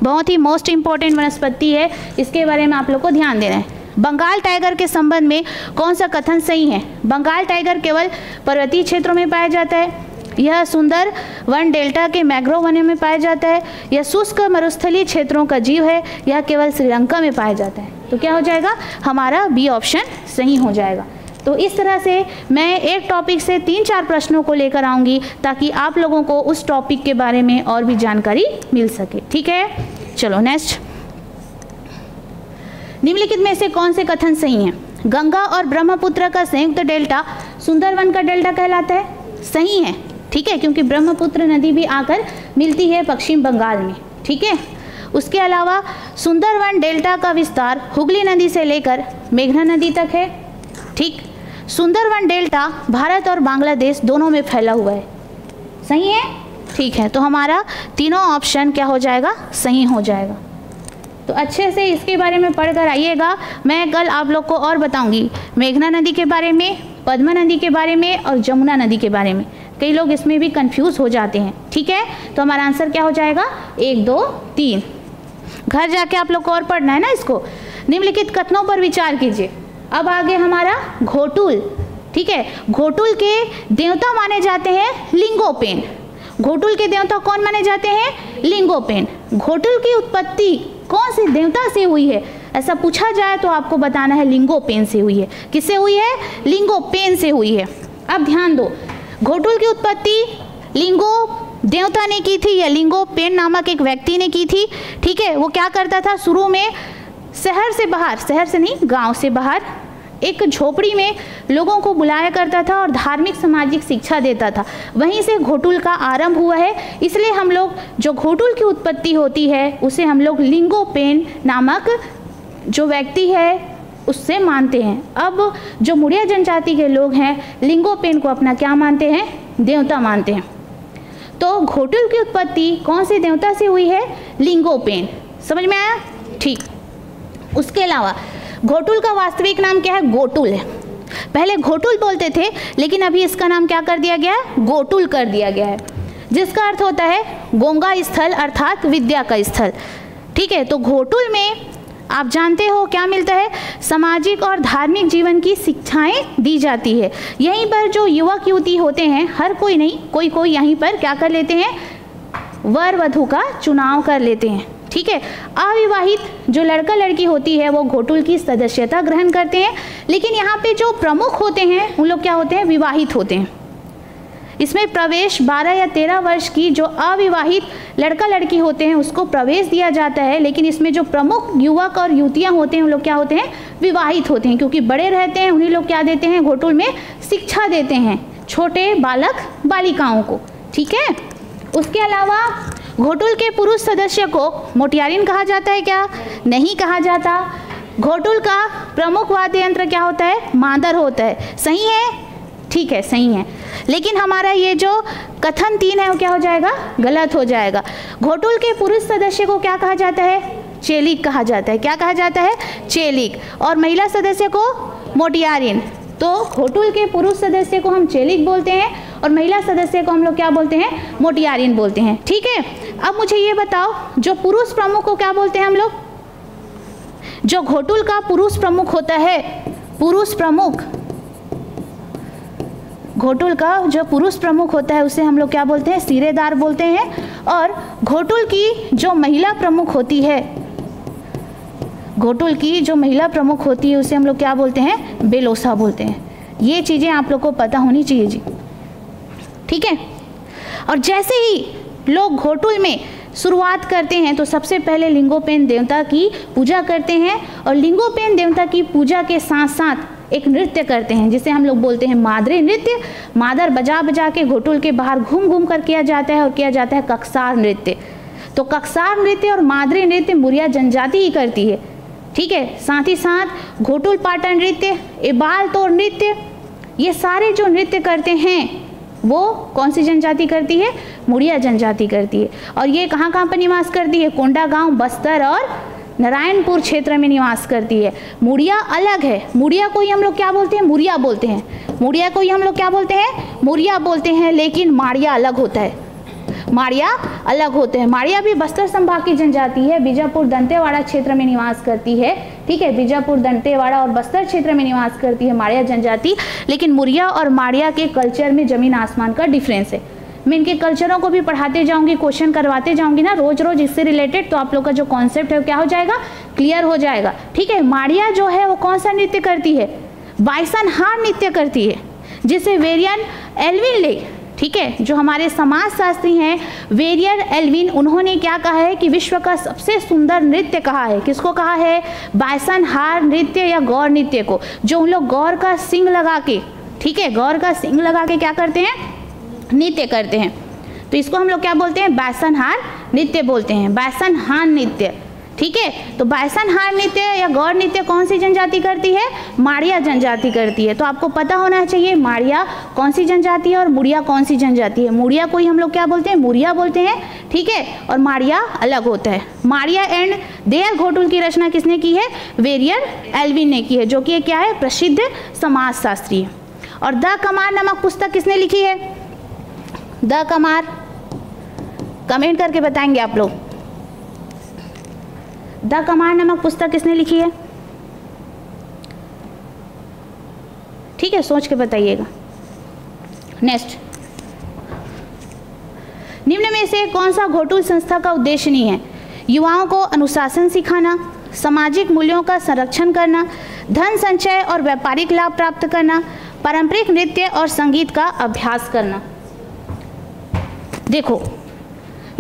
बहुत ही मोस्ट इम्पॉर्टेंट वनस्पति है, इसके बारे में आप लोग को ध्यान देना है। बंगाल टाइगर के संबंध में कौन सा कथन सही है, बंगाल टाइगर केवल पर्वतीय क्षेत्रों में पाया जाता है, यह सुंदर वन डेल्टा के मैंग्रोव वनों में पाया जाता है, यह शुष्क मरुस्थलीय क्षेत्रों का जीव है, यह केवल श्रीलंका में पाया जाता है। तो क्या हो जाएगा, हमारा बी ऑप्शन सही हो जाएगा। तो इस तरह से मैं एक टॉपिक से 3-4 प्रश्नों को लेकर आऊँगी, ताकि आप लोगों को उस टॉपिक के बारे में और भी जानकारी मिल सके। ठीक है, चलो नेक्स्ट, निम्नलिखित में से कौन से कथन सही हैं, गंगा और ब्रह्मपुत्र का संयुक्त डेल्टा सुंदरवन का डेल्टा कहलाता है, सही है। ठीक है, क्योंकि ब्रह्मपुत्र नदी भी आकर मिलती है पश्चिम बंगाल में। ठीक है, उसके अलावा सुंदरवन डेल्टा का विस्तार हुगली नदी से लेकर मेघना नदी तक है। ठीक, सुंदरवन डेल्टा भारत और बांग्लादेश दोनों में फैला हुआ है। सही है? ठीक है, तो हमारा तीनों ऑप्शन क्या हो जाएगा? सही हो जाएगा। तो अच्छे से इसके बारे में पढ़कर आइएगा। मैं कल आप लोग को और बताऊंगी मेघना नदी के बारे में, पद्मा नदी के बारे में और जमुना नदी के बारे में। कई लोग इसमें भी कंफ्यूज हो जाते हैं। ठीक है, तो हमारा आंसर क्या हो जाएगा? 1, 2, 3। घर जाके आप लोग को और पढ़ना है ना इसको। निम्नलिखित कथनों पर विचार कीजिए। अब आगे हमारा घोटुल। ठीक है, घोटुल के देवता माने जाते हैं लिंगोपेन। घोटुल के देवता कौन माने जाते हैं? लिंगोपेन। घोटुल की उत्पत्ति कौन से देवता से हुई है? ऐसा पूछा जाए तो आपको बताना है लिंगोपेन से हुई है। किससे हुई है? लिंगोपेन से हुई है। अब ध्यान दो, घोटुल की उत्पत्ति लिंगो देवता ने की थी या लिंगोपेन नामक एक व्यक्ति ने की थी। ठीक है, वो क्या करता था? शुरू में शहर से बाहर, शहर से नहीं, गांव से बाहर एक झोपड़ी में लोगों को बुलाया करता था और धार्मिक सामाजिक शिक्षा देता था। वहीं से घोटुल का आरंभ हुआ है। इसलिए हम लोग जो घोटुल की उत्पत्ति होती है उसे हम लोग लिंगोपेन नामक जो व्यक्ति है उससे मानते हैं। अब जो मुड़िया जनजाति के लोग हैं लिंगोपेन को अपना क्या मानते हैं? देवता मानते हैं। तो घोटुल की उत्पत्ति कौन से देवता से हुई है? लिंगोपेन। समझ में आया? ठीक। उसके अलावा घोटुल का वास्तविक नाम क्या है? गोटुल है। पहले घोटुल बोलते थे लेकिन अभी इसका नाम क्या कर दिया गया है? गोटुल कर दिया गया है, जिसका अर्थ होता है गोंगा स्थल अर्थात विद्या का स्थल। ठीक है, तो घोटुल में आप जानते हो क्या मिलता है? सामाजिक और धार्मिक जीवन की शिक्षाएं दी जाती है। यहीं पर जो युवक युवती होते हैं, हर कोई नहीं, कोई कोई यहीं पर क्या कर लेते हैं? वर वधू का चुनाव कर लेते हैं। ठीक है, अविवाहित जो लड़का लड़की होती है वो घोटुल की सदस्यता ग्रहण करते हैं, लेकिन यहाँ पे जो प्रमुख होते हैं उन लोग क्या होते हैं? विवाहित होते हैं। इसमें प्रवेश 12 या 13 वर्ष की जो अविवाहित लड़का लड़की होते हैं उसको प्रवेश दिया जाता है, लेकिन इसमें जो प्रमुख युवक और युवतियाँ होते हैं उन लोग क्या होते हैं? विवाहित होते हैं, क्योंकि बड़े रहते हैं। उन्हीं लोग क्या देते हैं? घोटुल में शिक्षा देते हैं छोटे बालक बालिकाओं को। ठीक है, उसके अलावा घोटुल के पुरुष सदस्य को मोटियारिन कहा जाता है क्या? नहीं कहा जाता। घोटुल का प्रमुख वाद्य यंत्र क्या होता है? मादर होता है। सही है? ठीक है, सही है। लेकिन हमारा ये जो कथन 3 है वो क्या हो जाएगा? गलत हो जाएगा। घोटुल के पुरुष सदस्य को क्या कहा जाता है? चेलिक कहा जाता है। क्या कहा जाता है? चेलिक। और महिला सदस्य को मोटियारिन। तो घोटुल के पुरुष सदस्य को हम चेलिक बोलते हैं और महिला सदस्य को हम लोग क्या बोलते हैं? मोटियारिन बोलते हैं। ठीक है, अब मुझे ये बताओ, जो पुरुष प्रमुख को क्या बोलते हैं हम लोग? जो घोटुल का पुरुष प्रमुख होता है, पुरुष प्रमुख, घोटुल का जो पुरुष प्रमुख होता है उसे हम लोग क्या बोलते हैं? सिरेदार बोलते हैं। और घोटुल की जो महिला प्रमुख होती है, घोटुल की जो महिला प्रमुख होती है उसे हम लोग क्या बोलते हैं? बेलोसा बोलते हैं। ये चीज़ें आप लोग को पता होनी चाहिए जी। ठीक है, और जैसे ही लोग घोटुल में शुरुआत करते हैं तो सबसे पहले लिंगोपेन देवता की पूजा करते हैं, और लिंगोपेन देवता की पूजा के साथ साथ एक नृत्य करते हैं जिसे हम लोग बोलते हैं मादरे नृत्य। मादर बजा बजा के घोटुल के बाहर घूम घूम कर किया जाता है, और किया जाता है ककसार नृत्य। तो ककसार नृत्य और मादरे नृत्य मुड़िया जनजाति ही करती है। ठीक है, साथ ही साथ घोटुल पाटा नृत्य, एबाल तोड़ नृत्य, ये सारे जो नृत्य करते हैं वो कौन सी जनजाति करती है? मुड़िया जनजाति करती है। और ये कहाँ कहाँ पर निवास करती है? कोंडागांव, बस्तर और नारायणपुर क्षेत्र में निवास करती है। मुड़िया अलग है। मुड़िया को ही हम लोग क्या बोलते हैं? मुरिया बोलते हैं। मुड़िया को ही हम लोग क्या बोलते हैं? मुरिया बोलते हैं। लेकिन माड़िया अलग होता है। माड़िया अलग होते हैं। माड़िया भी बस्तर संभाग की जनजाति है, बीजापुर दंतेवाड़ा क्षेत्र में निवास करती है। ठीक है, बीजापुर दंतेवाड़ा और बस्तर क्षेत्र में निवास करती है माड़िया जनजाति। लेकिन मुरिया और माड़िया के कल्चर में जमीन आसमान का डिफरेंस है। मैं इनके कल्चरों को भी पढ़ाते जाऊंगी, क्वेश्चन करवाते जाऊंगी ना रोज रोज इससे रिलेटेड, तो आप लोग का जो कॉन्सेप्ट है वो क्या हो जाएगा? क्लियर हो जाएगा। ठीक है, माड़िया जो है वो कौन सा नृत्य करती है? बाइसनहार नृत्य करती है, जिसे वेरियन एल्विन ले, ठीक है, जो हमारे समाजशास्त्री हैं वेरियर एल्विन, उन्होंने क्या कहा है कि विश्व का सबसे सुंदर नृत्य कहा है। किसको कहा है? बाइसनहार नृत्य या गौर नृत्य को, जो उन लोग गौर का सिंग लगा के, ठीक है, गौर का सिंग लगा के क्या करते हैं? नृत्य करते हैं। तो इसको हम लोग क्या बोलते हैं? बाइसनहार नृत्य बोलते हैं, बायसनहान नृत्य। ठीक है, तो बायसनहान नृत्य या गौर नृत्य कौन सी जनजाति करती है? माड़िया जनजाति करती है। तो आपको पता होना चाहिए माड़िया कौन सी जनजाति है और मुड़िया कौन सी जनजाति है। मुड़िया को ही हम लोग क्या बोलते हैं? मुड़िया बोलते हैं। ठीक है, और माड़िया अलग होता है। माड़िया एंड देयर घोटुल की रचना किसने की है? वेरियर एल्विन ने की है, जो कि क्या है? प्रसिद्ध समाजशास्त्री है। और द कमार नामक पुस्तक किसने लिखी है? द कमार, कमेंट करके बताएंगे आप लोग। द कमार नामक पुस्तक किसने लिखी है? ठीक है, सोच के बताइएगा। नेक्स्ट, निम्न में से कौन सा घोटुल संस्था का उद्देश्य नहीं है? युवाओं को अनुशासन सिखाना, सामाजिक मूल्यों का संरक्षण करना, धन संचय और व्यापारिक लाभ प्राप्त करना, पारंपरिक नृत्य और संगीत का अभ्यास करना। देखो,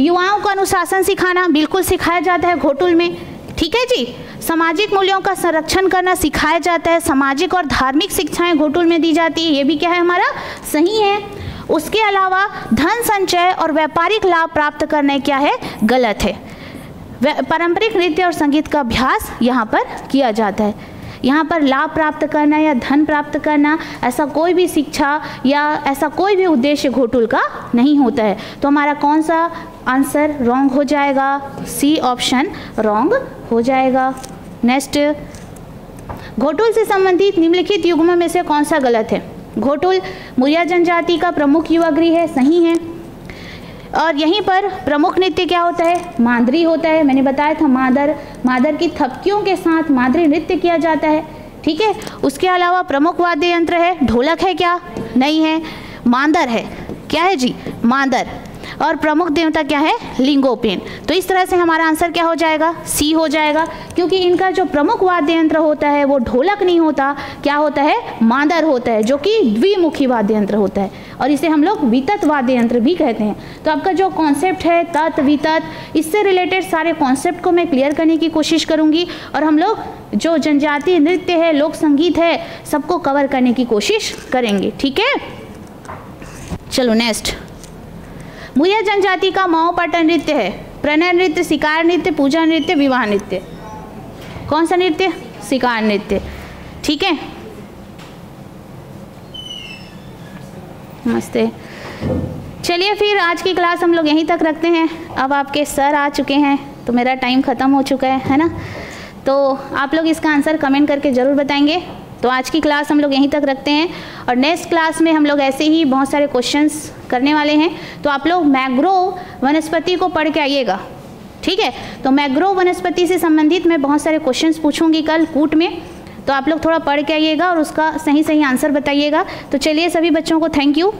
युवाओं को अनुशासन सिखाना बिल्कुल सिखाया जाता है घोटुल में। ठीक है जी, सामाजिक मूल्यों का संरक्षण करना सिखाया जाता है, सामाजिक और धार्मिक शिक्षाएं घोटुल में दी जाती है, ये भी क्या है हमारा? सही है। उसके अलावा धन संचय और व्यापारिक लाभ प्राप्त करने क्या है? गलत है। पारंपरिक नृत्य और संगीत का अभ्यास यहाँ पर किया जाता है। यहाँ पर लाभ प्राप्त करना या धन प्राप्त करना, ऐसा कोई भी शिक्षा या ऐसा कोई भी उद्देश्य घोटुल का नहीं होता है। तो हमारा कौन सा आंसर रॉन्ग हो जाएगा? सी ऑप्शन रॉन्ग हो जाएगा। नेक्स्ट, घोटुल से संबंधित निम्नलिखित युग्मों में से कौन सा गलत है? घोटुल मुरिया जनजाति का प्रमुख युवा गृह है, सही है। और यहीं पर प्रमुख नृत्य क्या होता है? मांदरी होता है। मैंने बताया था मादर की थपकियों के साथ मांदरी नृत्य किया जाता है। ठीक है, उसके अलावा प्रमुख वाद्य यंत्र है, ढोलक है क्या? नहीं है, मांदर है। क्या है जी? मांदर। और प्रमुख देवता क्या है? लिंगोपेन। तो इस तरह से हमारा आंसर क्या हो जाएगा? सी हो जाएगा, क्योंकि इनका जो प्रमुख वाद्य यंत्र होता है वो ढोलक नहीं होता, क्या होता है? मांदर होता है, जो कि द्विमुखी वाद्य यंत्र होता है, और इसे हम लोग वितत वाद्य यंत्र भी कहते हैं। तो आपका जो कॉन्सेप्ट है तत् वितत, इससे रिलेटेड सारे कॉन्सेप्ट को मैं क्लियर करने की कोशिश करूंगी, और हम लोग जो जनजातीय नृत्य है, लोक संगीत है, सबको कवर करने की कोशिश करेंगे। ठीक है, चलो नेक्स्ट, मुरिया जनजाति का माओ पाटन नृत्य है प्रणय नृत्य, शिकार नृत्य, पूजा नृत्य, विवाह नृत्य। कौन सा नृत्य? शिकार नृत्य। ठीक है, नमस्ते। चलिए फिर आज की क्लास हम लोग यहीं तक रखते हैं। अब आपके सर आ चुके हैं तो मेरा टाइम ख़त्म हो चुका है ना? तो आप लोग इसका आंसर कमेंट करके ज़रूर बताएंगे। तो आज की क्लास हम लोग यहीं तक रखते हैं, और नेक्स्ट क्लास में हम लोग ऐसे ही बहुत सारे क्वेश्चंस करने वाले हैं। तो आप लोग मैंग्रोव वनस्पति को पढ़ के आइएगा। ठीक है, तो मैंग्रोव वनस्पति से संबंधित मैं बहुत सारे क्वेश्चंस पूछूंगी कल कूट में, तो आप लोग थोड़ा पढ़ के आइएगा और उसका सही आंसर बताइएगा। तो चलिए सभी बच्चों को थैंक यू।